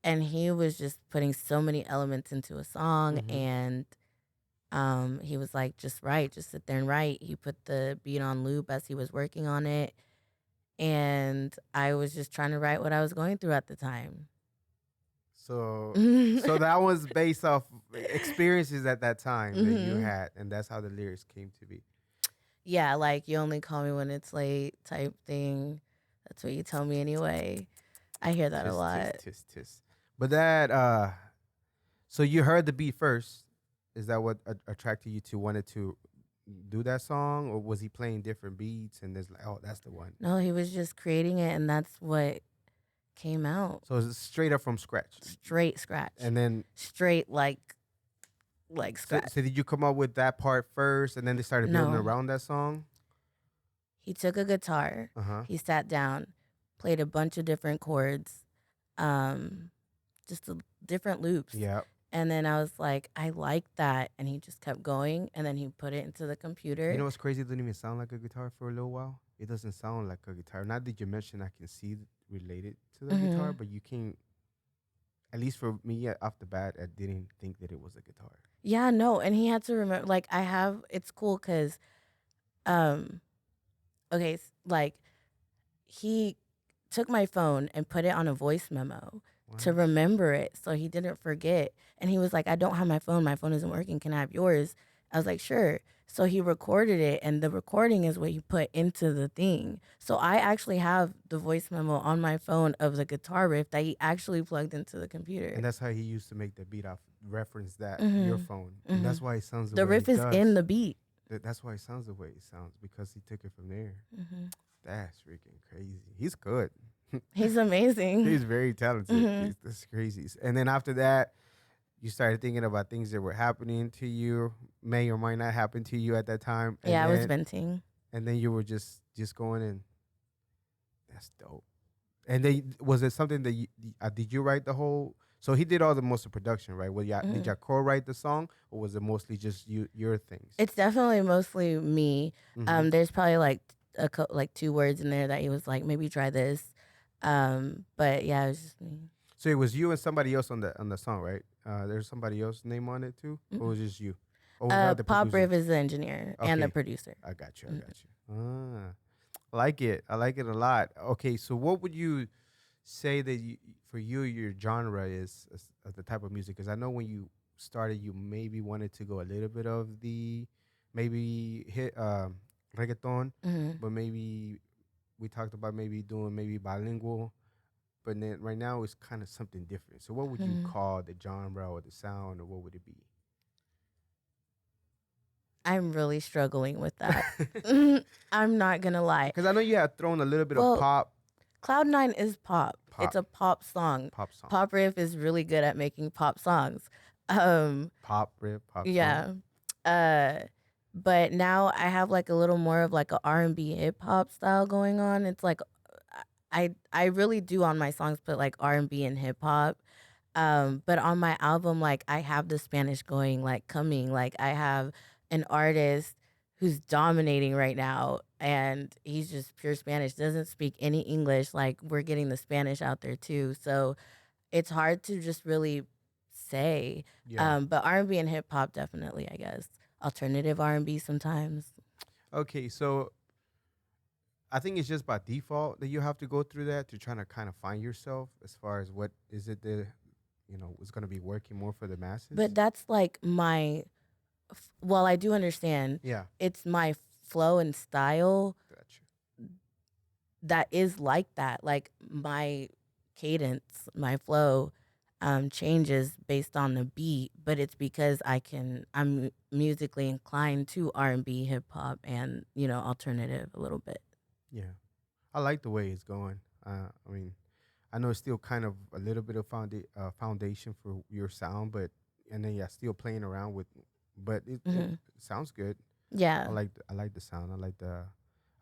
And he was just putting so many elements into a song, Mm-hmm. and he was like, just write, just sit there and write. He put the beat on loop as he was working on it, and I was just trying to write what I was going through at the time. So that was based off experiences at that time that you Hmm. had, and that's how the lyrics came to be. Yeah, like you only call me when it's late type thing. That's what you tell me anyway. I hear that a Tisk tisk lot. tisk tisk. But that so you heard the beat first. Is that what attracted you to wanted to do that song, or was he playing different beats and there's like, oh, that's the one? No, he was just creating it, and that's what came out. So it's straight up from scratch, Straight scratch. and then Straight like like So, scratch. so did you come up with that part first, and then they started building No. around that song? He took a guitar, Uh huh. he sat down, played a bunch of different chords, um, just different loops. Yeah. And then I was like, I like that. And he just kept going. And then he put it into the You computer. know what's crazy? It doesn't even sound like a guitar for a little while. It doesn't sound like a guitar. Not that you mentioned I can see related to the guitar, but you can't. At least for me, off the bat, I didn't think that it was a guitar. Yeah, no. And he had to remember, like, it's cool because, um, okay, like, he took my phone and put it on a voice memo to What? remember it so he didn't forget. And he was like, I don't have my phone. My phone isn't working. Can I have yours? I was like, sure. So he recorded it, and the recording is what he put into the thing. So I actually have the voice memo on my phone of the guitar riff that he actually plugged into the computer. And that's how he used to make the beat off reference that your Mhm. phone. And that's why it sounds the The way riff it is does. in the beat. That's why it sounds the way it sounds, because he took it from there. Mhm. That's freaking crazy. He's good. He's amazing. He's very talented. Mhm. That's crazy. And then after that, you started thinking about things that were happening to you, may or might not happen to you at that time. And Yeah, I was then, venting. and then you were just going in. That's dope. And then was it something that did you write the whole? So he did all the most of production, right? Well, yeah, did Mhm. y'all co-write the song, or was it mostly just your things? It's definitely mostly me. Mhm. There's probably like like 2 words in there that he was like, maybe try this. But yeah, it was just me. So it was you and somebody else on the song, right? There's somebody else's name on it too, or was it just you? Or was that the Pop producer? Riff is the engineer and the Okay. producer. I got you. I Mhm. got you. I like it. I like it a lot. Okay, so what would you say that for you your genre is as the type of music? Because I know when you started, you maybe wanted to go a little bit of the maybe hit reggaeton, Mhm. but maybe we talked about maybe doing maybe bilingual. But then right now it's kind of something different. So what would you Mhm. call the genre or the sound, or what would it be? I'm really struggling with that. I'm not gonna lie. Because I know you had thrown a little bit of Well, pop, Cloud9 is pop. pop, It's a pop song. pop song, Pop Riff is really good at making pop songs. Um, pop rip, pop yeah. song. But now I have like a little more of like a R&B hip hop style going on. It's like I really do on my songs put like R&B and hip hop. But on my album, like I have the Spanish going, like coming. Like I have an artist who's dominating right now, and he's just pure Spanish, doesn't speak any English. Like we're getting the Spanish out there too, so it's hard to just really say. Yeah. But R&B and hip hop definitely, I guess. Alternative R&B sometimes. Okay, so I think it's just by default that you have to go through that to try to kind of find yourself as far as what is it that is going to be working more for the masses. But that's like my. Well, I do understand. Yeah, It's my flow and style gotcha. that is like that. Like my cadence, my flow changes based on the beat, but it's because I'm musically inclined to R&B, hip hop, and alternative a little bit. Yeah, I like the way it's going. I mean, I know it's still kind of a little bit of foundation for your sound, but and then yeah, still playing around with, but it sounds good. Yeah. I like the sound.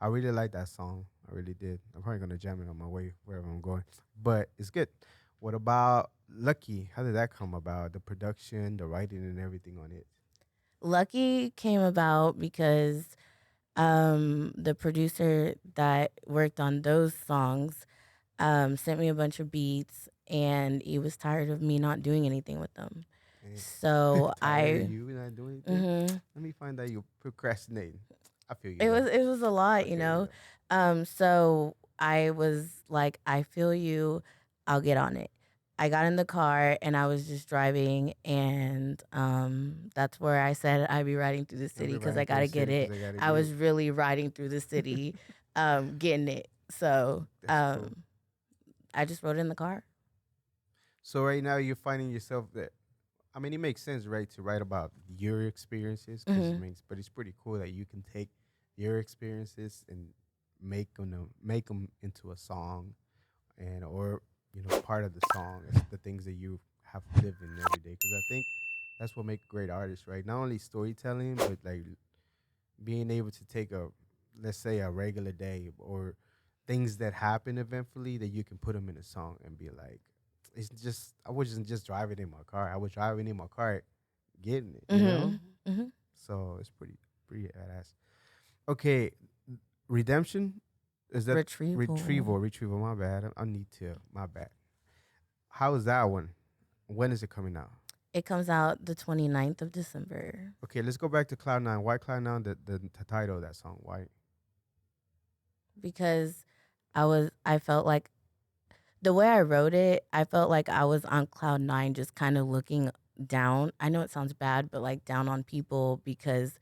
I really like that song. I really did. I'm probably gonna jam it on my way wherever I'm going. But it's good. What about Lucky? How did that come about? The production, the writing, and everything on it. Lucky came about because the producer that worked on those songs sent me a bunch of beats, and he was tired of me not doing anything with them. Eh, So Tired of you not doing anything? Mhm. Let me find out you procrastinating. I feel you. it though. was it was a I lot, feel you. Though. So I was like, I feel you, I'll get on it. I got in the car and I was just driving, and that's where I said I'd be riding through the I'll city be because riding I through the gotta get city 'cause it. I gotta I get was it. really riding through the city, getting it. So That's cool. I just rode in the car. So right now you're finding yourself that. I mean, it makes sense, right, to write about your experiences, Hmm. but it's pretty cool that you can take your experiences and make them into a song, and or part of the song is the things that you have lived in every day. Because I think That's what make great artists, right? Not only storytelling, but like being able to take a, let's say, a regular day or things that happen eventfully that you can put them in a song and be like, it's just I wasn't just driving in my car. I was driving in my car, getting it, you know. Mm-hmm. Mm-hmm. So it's pretty badass. Okay, redemption is that Retrieval. retrieval. My bad. I need to. My bad. How is that one? When is it coming out? It comes out the 29th of December Okay, let's go back to Cloud Nine. Why Cloud Nine? The title of that song. Why? because I felt like the way I wrote it, I felt like I was on cloud nine, just kind of looking down. I know it sounds bad, but like down on people because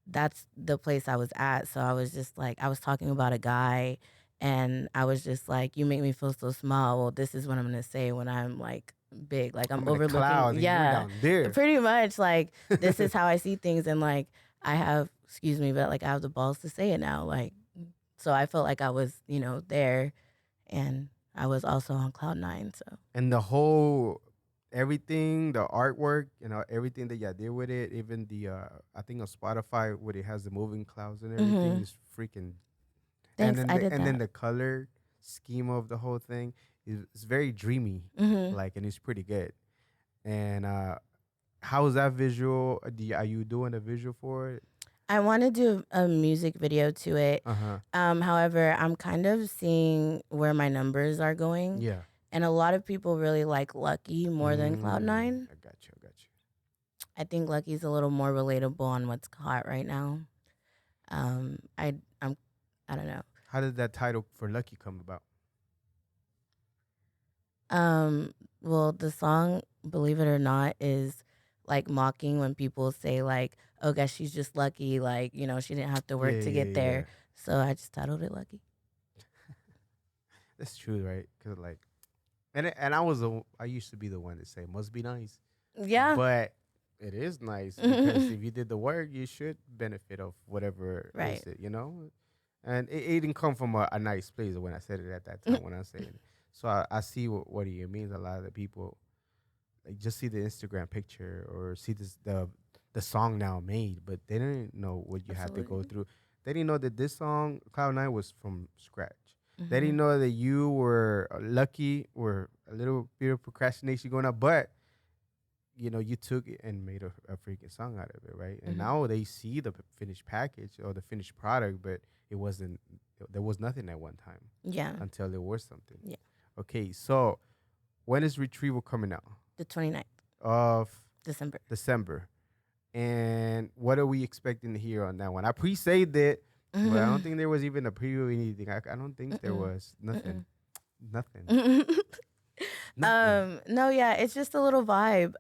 that's the place I was at. So I was just like, I was talking about a guy and I was just like, you make me feel so small. Well, this is what I'm going to say when I'm like big. Like I'm I'm in a overlooking. cloud and you're Yeah. down there. Pretty much like this is how I see things. And like I have, excuse me, but like I have the balls to say it now. Like, so I felt like I was, there and I was also on cloud nine. So, And the whole everything, the artwork, everything that y'all did with it, even the I think on Spotify where it has the moving clouds and everything is freaking. thanks. I did And that. then the color scheme of the whole thing is very dreamy, like, and it's pretty good. And how is that visual? Are you doing a visual for it? I want to do a music video to it. Uh huh. However, I'm kind of seeing where my numbers are going. Yeah. And a lot of people really like Lucky more than Cloud9. I got you. I got you. I think Lucky's a little more relatable on what's hot right now. I don't know. How did that title for Lucky come about? Well, the song, believe it or not, is like mocking when people say like, "Oh, guess she's just lucky." Like, she didn't have to work to get there. So I just titled it Lucky. That's true, right? Because like, I used to be the one to say must be nice. Yeah. But it is nice because if you did the work, you should benefit of whatever Right. is it. And it didn't come from a nice place when I said it at that time when I was saying it. So I see what he means. A lot of the people like just see the Instagram picture or see the song now made, but they didn't know what you had to go Absolutely. through. They didn't know that this song Cloud Nine was from scratch. They Mhm. didn't know that you were lucky or a little bit of procrastination going on, but you took it and made a freaking song out of it, right? And now they see the finished package or the finished product, but there was nothing at one time Yeah. until there was something. Yeah. Okay, so when is Retrieval coming out? The 29th Of December. December. And what are we expecting to hear on that one? I pre-saved it, but I don't think there was even a preview or anything. I don't think there was nothing. Nothing. No, yeah, it's just a little vibe.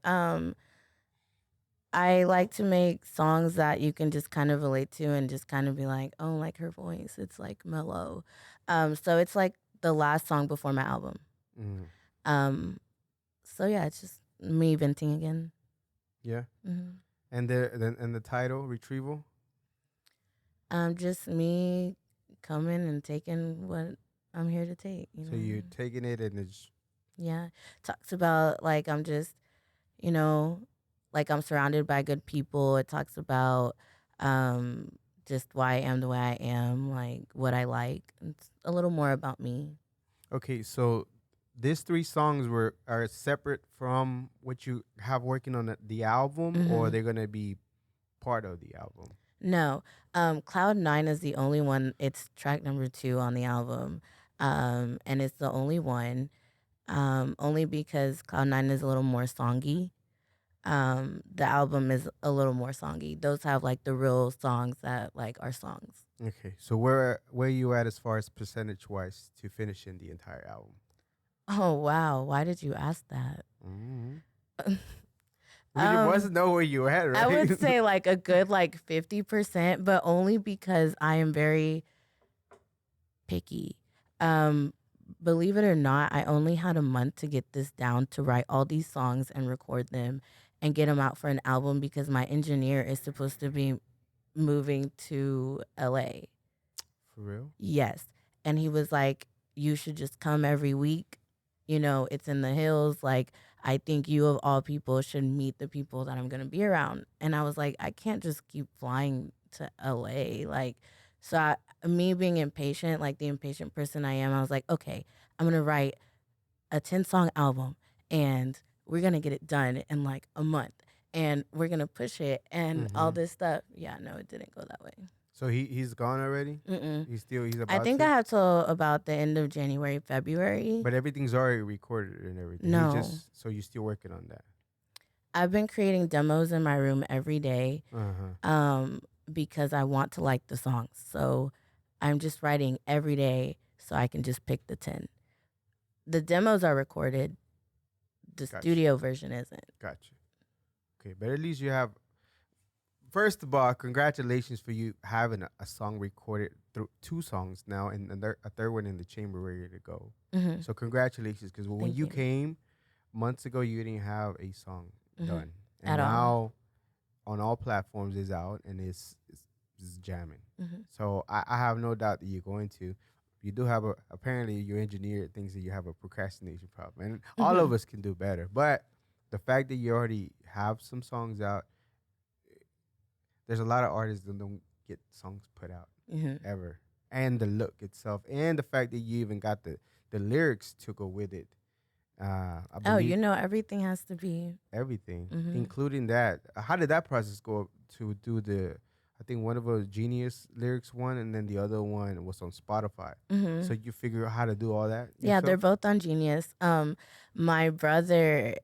I like to make songs that you can just kind of relate to and just kind of be like, oh, like her voice, it's like mellow. So it's like the last song before my album. Mm. Um, so yeah, it's just me venting again. Yeah. Mm-hmm. And the title, Retrieval? Just me coming and taking what I'm here to take. So you're taking it and it's Yeah. Talks about like I'm just, like I'm surrounded by good people. It talks about just why I am the way I am, like what I like. It's a little more about me. okay. So these three songs are separate from what you have working on the album, or they're gonna be part of the album. No. Cloud Nine is the only one. It's track number 2 on the album. And it's the only one. Only because Cloud Nine is a little more songy. The album is a little more songy. Those have like the real songs that like are songs. Okay. So where you at as far as percentage wise to finishing the entire album? Oh wow! Why did you ask that? Mm-hmm. We must know where you at, right? I would say like a good like 50%, but only because I am very picky. Believe it or not, I only had a month to get this down, to write all these songs and record them and get them out for an album, because my engineer is supposed to be moving to LA. For real? Yes. And he was like, you should just come every week it's in the hills. Like, I think you of all people should meet the people that I'm gonna be around. And I was like, I can't just keep flying to LA. Like, so me being impatient, like the impatient person I am, I was like, okay, I'm gonna write a 10-song album and we're gonna get it done in like a month and we're gonna push it and all Mm-hmm. this stuff. Yeah, no, it didn't go that way. So he's gone already. Mm-mm. He's I about think I to. have till about the end of January, February. But everything's already recorded and everything. He No, just so you're still working on that. I've been creating demos in my room every day, Uh huh. um, because I want to like the songs. So I'm just writing every day so I can just pick the 10. The demos are recorded. The Gotcha. studio version isn't. Gotcha. Okay, but at least you have. First of all, congratulations for you having a song recorded through 2 songs now, and a third one in the chamber ready to go. Mm-hmm. So congratulations, because when Thank you you. came months ago, you didn't have a song done, and At all. now on all platforms is out and it's jamming. Mm-hmm. So I have no doubt that you're going to. You do have apparently your engineer thinks that you have a procrastination problem, and all of us can do better. But the fact that you already have some songs out, there's a lot of artists that don't get songs put out Mm-hmm. ever, and the look itself, and the fact that you even got the lyrics to go with it. I Oh, believe everything has to be. everything, Mm-hmm. including that. How did that process go to do the? I think one of a Genius lyrics one, and then the other one was on Spotify. Mm-hmm. So you figure out how to do all that. Yeah, they're Yourself? both on Genius. My brother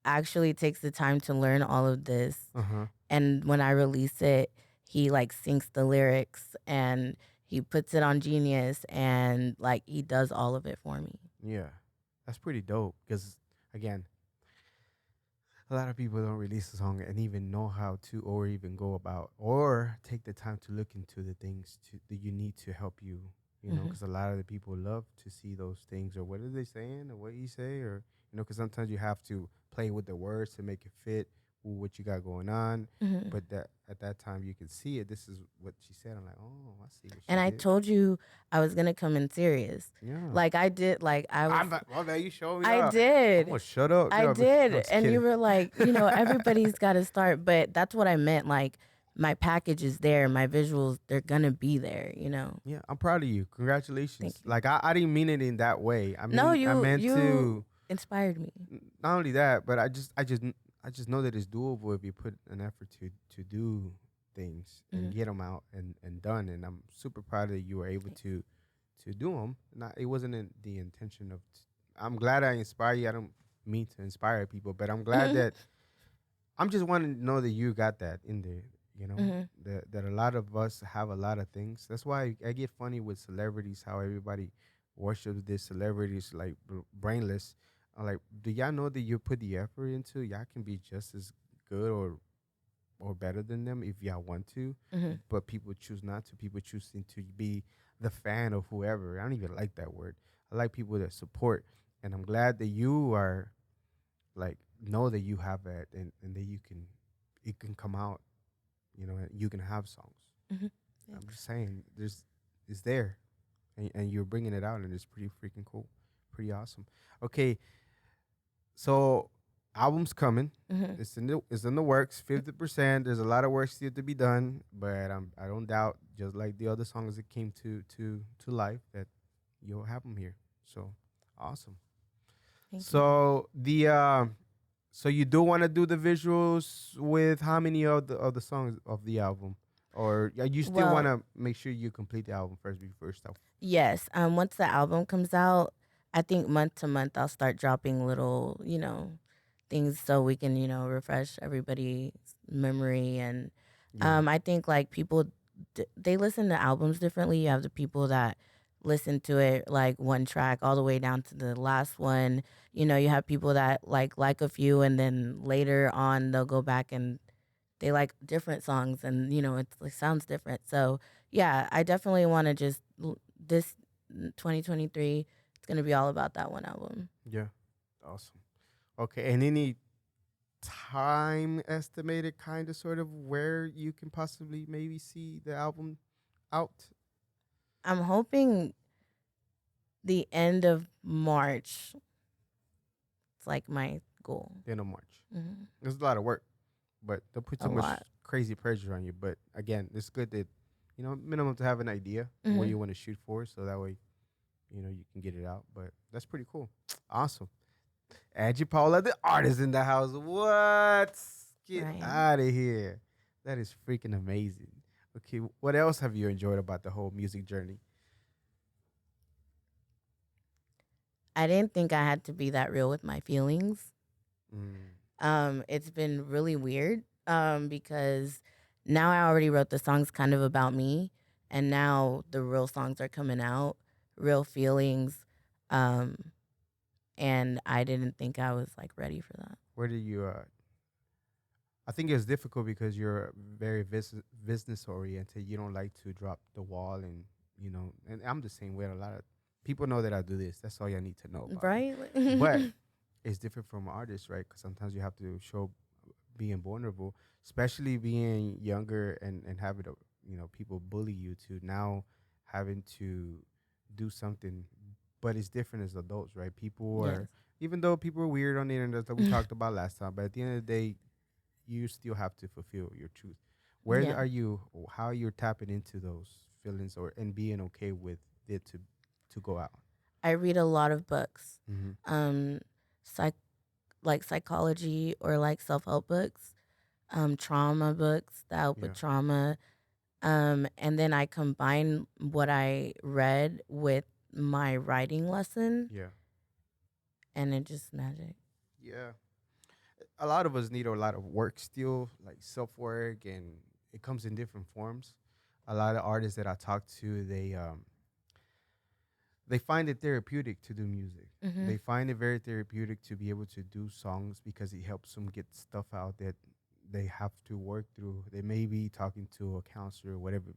actually takes the time to learn all of this, Uh huh. and when I release it, he like syncs the lyrics and he puts it on Genius, and like he does all of it for me. Yeah, that's pretty dope. Because again, a lot of people don't release a song and even know how to, or even go about, or take the time to look into the things that you need to help you. You know, Mhm. because a lot of the people love to see those things, or what are they saying, or what you say, or because sometimes you have to play with the words to make it fit with what you got going on. Mhm. But that at that time you can see it. This is what she said. I'm like, oh, I see what she And I did. told you I was gonna come in serious. Yeah. Like I did. Like I was. I'm not, well, man, you showed me. I I'm did. gonna shut up. I No, did. I was And you kidding. were like, everybody's got to start. But that's what I meant. Like, my package is there. My visuals, they're going to be there, Yeah, I'm proud of you. Congratulations. Thank you. Like I didn't mean it in that way. I No, mean I meant you to inspired me. not only that, but I just know that it's doable if you put an effort to do things and Mhm. get them out and done. And I'm super proud that you were able to do them. Not it wasn't the intention of. I'm glad I inspire you. I don't mean to inspire people, but I'm glad that I'm just wanting to know that you got that in there. You know Mhm. that a lot of us have a lot of things. That's why I get funny with celebrities. How everybody worships these celebrities like brainless. I'm like, do y'all know that you put the effort into? Y'all can be just as good or better than them if y'all want to. Mhm. But people choose not to. People choosing to be the fan of whoever. I don't even like that word. I like people that support. And I'm glad that you are like know that you have that and that it can come out, and you can have songs. Mhm. I'm Thanks. just saying it's there, and you're bringing it out, and it's pretty freaking cool, pretty awesome. Okay, so album's coming. Mhm. It's in the works. 50%. There's a lot of work still to be done, but I don't doubt, just like the other songs that came to life, that you'll have them here. So awesome. Thank you. So so you do want to do the visuals with how many of the songs of the album, or you still want Well, to make sure you complete the album first before stuff? yes. Once the album comes out, I think month to month I'll start dropping little, things so we can, refresh everybody's memory. And Yeah, I think like people, they listen to albums differently. You have the people that listen to it like one track all the way down to the last one. You have people that like a few, and then later on they'll go back and they like different songs, and it's like sounds different. So yeah, I definitely want to just this 2023. It's gonna be all about that one album. yeah, awesome. Okay, and any time estimated, kind of, sort of, where you can possibly maybe see the album out? I'm hoping the end of March. It's like my goal. the end of March. Hmm. It's a lot of work, but don't put A too much lot. crazy pressure on you. But again, it's good that minimum to have an idea where Hmm. you want to shoot for, so that way you can get it out. But that's pretty cool. Awesome. Angie Paola, the artist in the house. What? Get Right. out of here. That is freaking amazing. Okay, what else have you enjoyed about the whole music journey? I didn't think I had to be that real with my feelings. Mm, It's been really weird because now I already wrote the songs kind of about me, and now the real songs are coming out, real feelings, um, and I didn't think I was like ready for that. where do you? I think it's difficult because you're very business oriented. You don't like to drop the wall, and I'm the same way. A lot of people know that I do this. That's all you need to know about me. Right? But it's different from artists, right? Because sometimes you have to show being vulnerable, especially being younger and having people bully you to now having to do something. But it's different as adults, right? People Yes. are even though people are weird on the internet that we talked about last time, but at the end of the day, you still have to fulfill your truth. Where Yeah. are you? How you're tapping into those feelings or and being okay with it to go out? I read a lot of books, Mm-hmm. um, psych like psychology or like self help books, trauma books that help Yeah, with trauma. And then I combine what I read with my writing lesson, yeah, and it just magic. yeah. A lot of us need a lot of work still, like self work, and it comes in different forms. A lot of artists that I talk to, they find it therapeutic to do music. Hmm. They find it very therapeutic to be able to do songs because it helps them get stuff out that they have to work through. They may be talking to a counselor or whatever.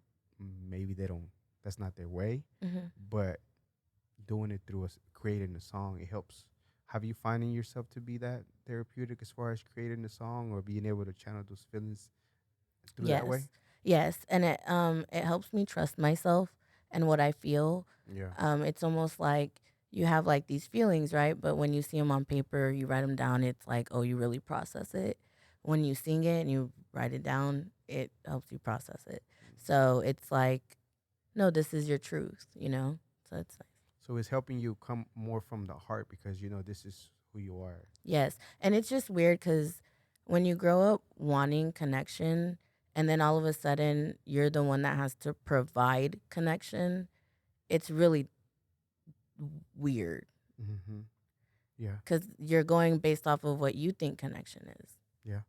Maybe they don't. That's not their way, Hmm. but doing it through creating a song, it helps. Have you finding yourself to be that therapeutic as far as creating a song or being able to channel those feelings through that way? Yes, yes, and it helps me trust myself and what I feel. Yeah. It's almost like you have like these feelings, right? But when you see them on paper, you write them down. It's like, oh, you really process it. When you sing it and you write it down, it helps you process it. So it's like, no, this is your truth, you know. So it's nice. So it's helping you come more from the heart because this is who you are. Yes. And it's just weird because when you grow up wanting connection and then all of a sudden you're the one that has to provide connection, it's really weird Mm-hmm. Yeah. because you're going based off of what you think connection is. Yeah.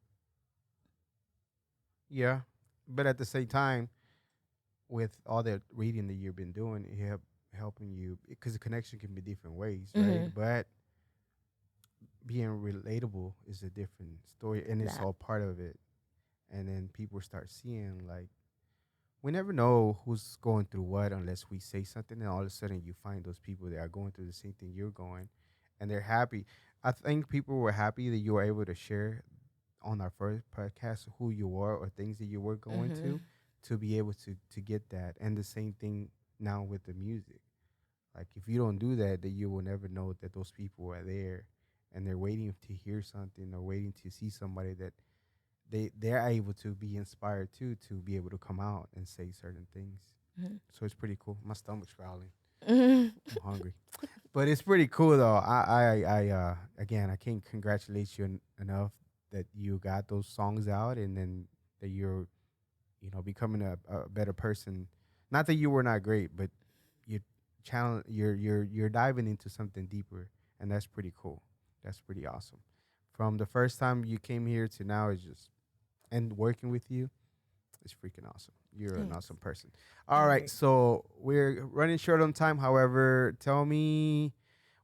Yeah. But at the same time, with all that reading that you've been doing, it helping you because the connection can be different ways, right? Hmm. But being relatable is a different story, and it's That. all part of it. And then people start seeing like we never know who's going through what unless we say something, and all of a sudden you find those people that are going through the same thing you're going, and they're happy. I think people were happy that you were able to share on our first podcast who you were or things that you were going Hmm. to be able to get that. And the same thing now with the music. Like if you don't do that, then you will never know that those people are there and they're waiting to hear something or waiting to see somebody that they're able to be inspired to be able to come out and say certain things. Hmm. So it's pretty cool. My stomach's growling. Hmm. I'm hungry. But it's pretty cool though. I again I can't congratulate you enough that you got those songs out and then that you're becoming a better person. Not that you were not great, but you you're diving into something deeper, and that's pretty cool. That's pretty awesome. From the first time you came here to now is just and working with you, it's freaking awesome. You're an Thanks. awesome person. All right, Right. so we're running short on time. However, tell me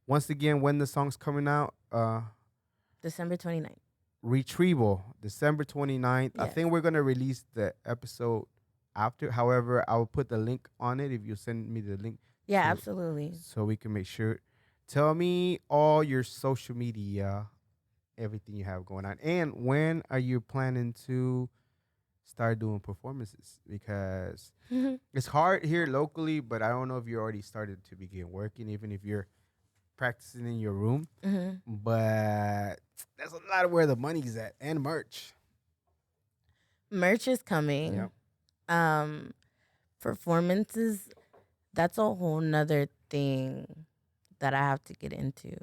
once again when the song's coming out. December 29th. Retrieval, December 29th. I Yes. think we're gonna release the episode after. However, I will put the link on it if you send me the link Yeah, to absolutely. so we can make sure. Tell me all your social media, everything you have going on, and when are you planning to start doing performances? Because it's hard here locally, but I don't know if you already started to begin working, even if you're practicing in your room, Hmm. but that's a lot of where the money's at and merch. Merch is coming. Yep. Um, Performances, that's a whole nother thing that I have to get into.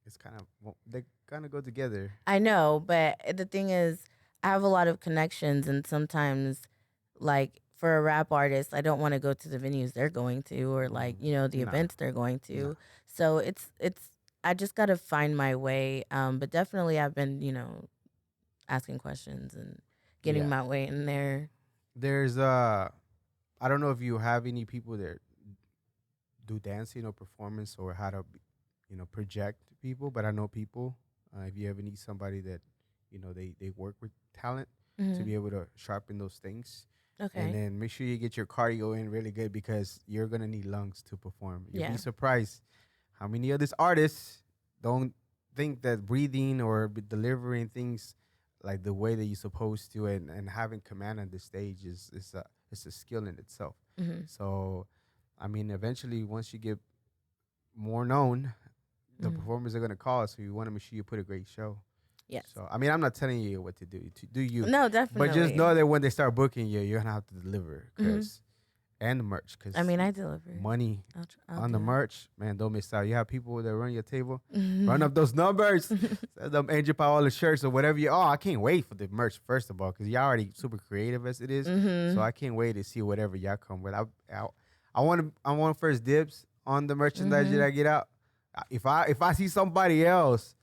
It's kind of they kind of go together. I know, but the thing is, I have a lot of connections, and sometimes, like for a rap artist, I don't want to go to the venues they're going to, or like the Nah, events they're going nah. to. So it's I just gotta find my way. But definitely, I've been asking questions and getting Yeah. my way in there. There's I don't know if you have any people that do dancing or performance or how to project people, but I know people. If you ever need somebody that they work with talent to Hmm. be able to sharpen those things, and Okay. then make sure you get your cardio in really good because you're gonna need lungs to perform. You'll be Yeah. surprised how many of these artists don't think that breathing or delivering things like the way that you're supposed to, and having command on the stage is a skill in itself. Hmm. So, I mean, eventually, once you get more known, the Hmm. performers are gonna call. So you want to make sure you put a great show. Yes. So, I mean, I'm not telling you what to do. To do you, No, but just definitely. know that when they start booking you, you're gonna have to deliver, Hmm. and the merch, I cause mean, I deliver. money I'll on the do merch, man. Don't miss out. You have people that run your table, run it. up those numbers, sell them Angie Paola shirts or whatever. I can't wait for the merch first of all, cause y'all already super creative as it is. So Hmm. I can't wait to see whatever y'all come with. I want first dibs on the merchandise that Hmm. I get out. If I see somebody else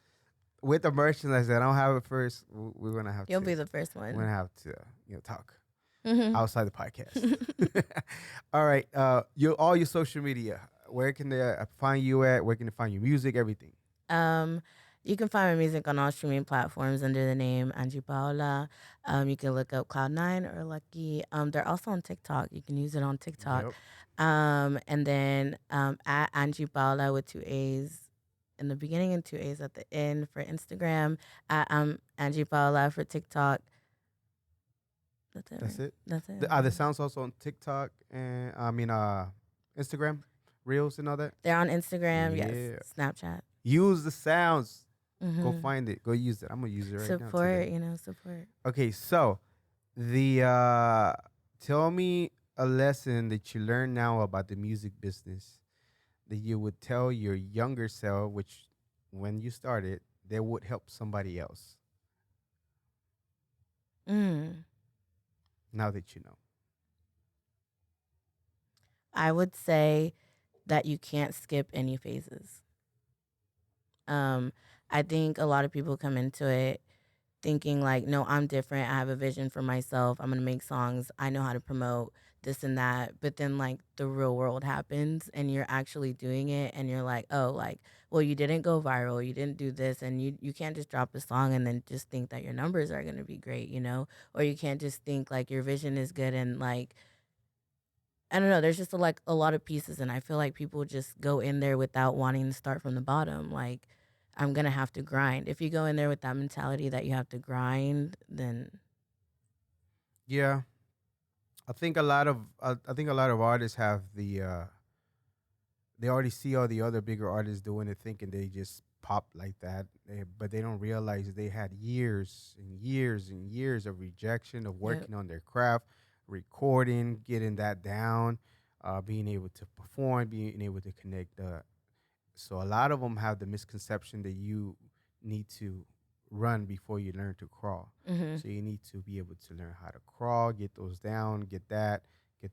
with the merchandise that I don't have it first, we're gonna have You'll to be the first we're gonna one. have to talk Hmm. outside the podcast. All right, all your social media. Where can they find you at? Where can they find your music? Everything. um, you can find my music on all streaming platforms under the name Angie Paola. You can look up Cloud9 or Lucky. They're also on TikTok. You can use it on TikTok. Yep. And then at Angie Paola with two A's in the beginning and two A's at the end for Instagram. At Angie Paola for TikTok. That's it. That's Right? it. That's it. The sounds also on TikTok and Instagram, Reels and all that. They're on Instagram. Yes. Yeah. Snapchat. Use the sounds. Go Hmm. find it. Go use it. I'm gonna use it right now Support. today. Support. Okay, so the tell me a lesson that you learn now about the music business that you would tell your younger self, which when you started, that would help somebody else Mm. now that you know. I would say that you can't skip any phases. Um, I think a lot of people come into it thinking like, no, I'm different. I have a vision for myself. I'm gonna make songs. I know how to promote this and that. But then like the real world happens and you're actually doing it and you're like, oh, like, well, you didn't go viral, you didn't do this, and you can't just drop a song and then just think that your numbers are gonna be great, Or you can't just think like your vision is good and like I don't know. There's just like a lot of pieces, and I feel like people just go in there without wanting to start from the bottom. Like, I'm gonna have to grind. If you go in there with that mentality that you have to grind, then Yeah, I think a lot of artists have they already see all the other bigger artists doing it, thinking they just pop like that, but they don't realize they had years and years and years of rejection of yeah. working on their craft, recording, getting that down, being able to perform, being able to connect. So a lot of them have the misconception that you need to run before you learn to crawl. Mhm. So you need to be able to learn how to crawl, get those down, get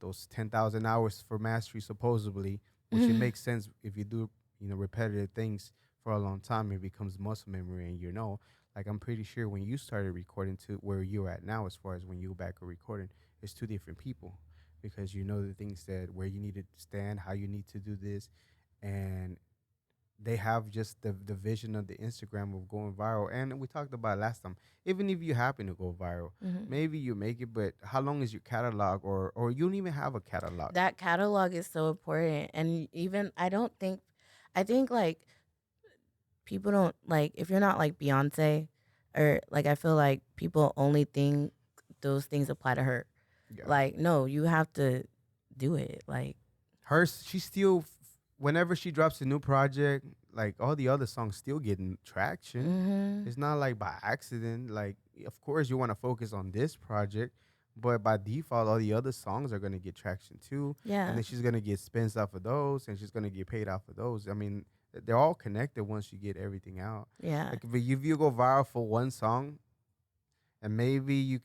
those 10,000 hours for mastery supposedly, which it Mhm. makes sense if you do, repetitive things for a long time, it becomes muscle memory and like I'm pretty sure when you started recording to where you're at now, as far as when you go back or recording, it's two different people because you know the things that where you need to stand, how you need to do this, and they have just the vision of the Instagram of going viral. And we talked about it last time. Even if you happen to go viral, Mhm. maybe you make it, but how long is your catalog, or you don't even have a catalog? That catalog is so important, and even I think like people don't like if you're not like Beyonce, or like I feel like people only think those things apply to her. Yeah. Like, no, you have to do it. Like, Her, she's still whenever she drops a new project, like all the other songs still getting traction. Mm-hmm. It's not like by accident. Like, of course, you want to focus on this project, but by default, all the other songs are gonna get traction too. Yeah. And then she's gonna get spins off of those, and she's gonna get paid off of those. I mean, they're all connected once you get everything out. Yeah. Like if you go viral for one song, and maybe you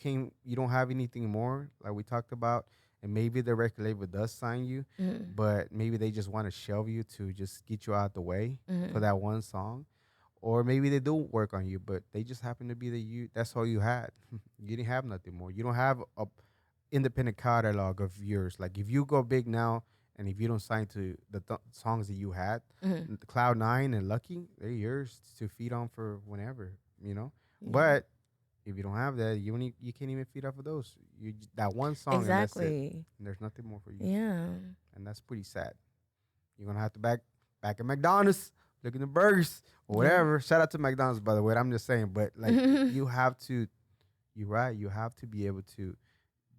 don't have anything more, like we talked about, and maybe the record label does sign you, Mm-hmm. but maybe they just want to shelve you to just get you out the way Mm-hmm. for that one song. Or maybe they do work on you, but they just happen to be that's all you had. You didn't have nothing more. You don't have a independent catalog of yours. Like if you go big now, and if you don't sign to the songs that you had, Mm-hmm. Cloud9 and Lucky, they're yours to feed on for whenever, you know. Yeah. But if you don't have that, you can't even feed off of those. That one song, and that's it. Exactly. And there's nothing more for you. Yeah. And that's pretty sad. You're gonna have to back at McDonald's, looking at burgers or whatever. Shout out to McDonald's, by the way. I'm just saying, but like you have to. You're right. You have to be able to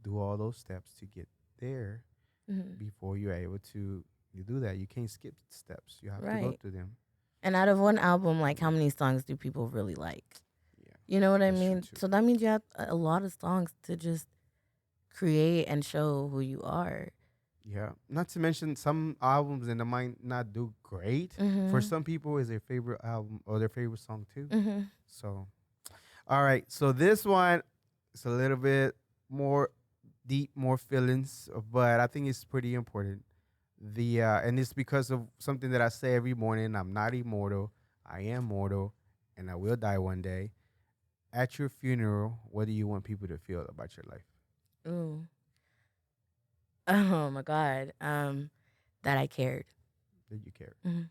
do all those steps to get there Mm-hmm. before you're able to. You do that. You can't skip steps. You have to go Right. through them. And out of one album, like how many songs do people really like? Yeah. You know what I That's true, mean? too. So that means you have a lot of songs to just create and show who you are. Yeah. Not to mention some albums and they might not do great. Mm-hmm. For some people, is their favorite album or their favorite song too. Mm-hmm. So, all right. So this one is a little bit more deep, more feelings, but I think it's pretty important. And it's because of something that I say every morning. I'm not immortal. I am mortal, and I will die one day. At your funeral, what do you want people to feel about your life? Ooh. Oh my God. That I cared. That you care. Mhm.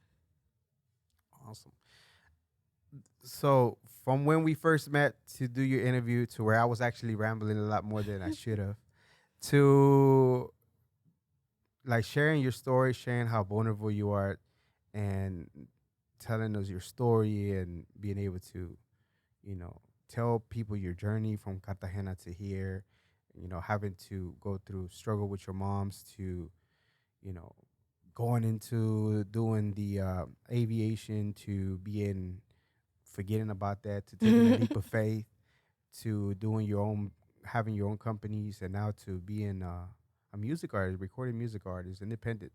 Awesome. So from when we first met to do your interview to where I was actually rambling a lot more than I should have, to like sharing your story, sharing how vulnerable you are, and telling us your story and being able to, tell people your journey from Cartagena to here, having to go through struggle with your moms to, going into doing the aviation to forgetting about that, to taking a leap of faith, to doing having your own companies, and now to being a music artist, recording music artist, independent.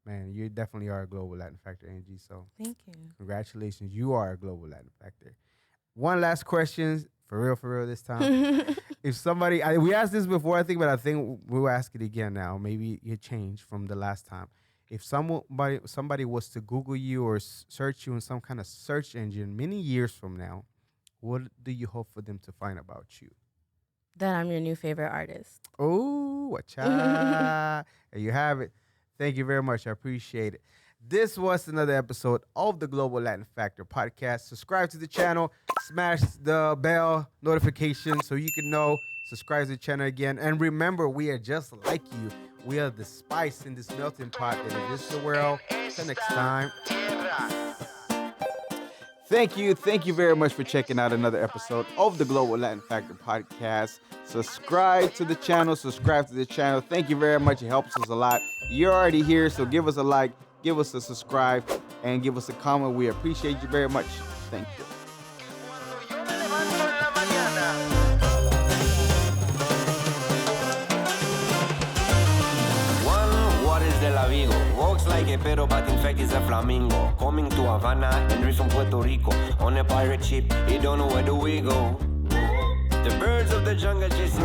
Man, you definitely are a global Latin factor, Angie. So Thank you. congratulations, you are a global Latin factor. One last question, for real this time. If somebody, we asked this before, I think, but I think we'll ask it again now. Maybe it changed from the last time. If somebody was to Google you or search you in some kind of search engine many years from now, what do you hope for them to find about you? That I'm your new favorite artist. Oh, watcha. There you have it. Thank you very much. I appreciate it. This was another episode of the Global Latin Factor podcast. Subscribe to the channel, smash the bell notification so you can know. Subscribe to the channel again. And remember, we are just like you. We are the spice in this melting pot that is the world. Until next time. Thank you very much for checking out another episode of the Global Latin Factor podcast. Subscribe to the channel. Thank you very much. It helps us a lot. You're already here, so give us a like, give us a subscribe, and give us a comment. We appreciate you very much. Thank you. Walks like a pero but in fact is a flamingo. Coming to Havana and from Puerto Rico. On a pirate ship, you don't know where do we go. The birds of the jungle chasing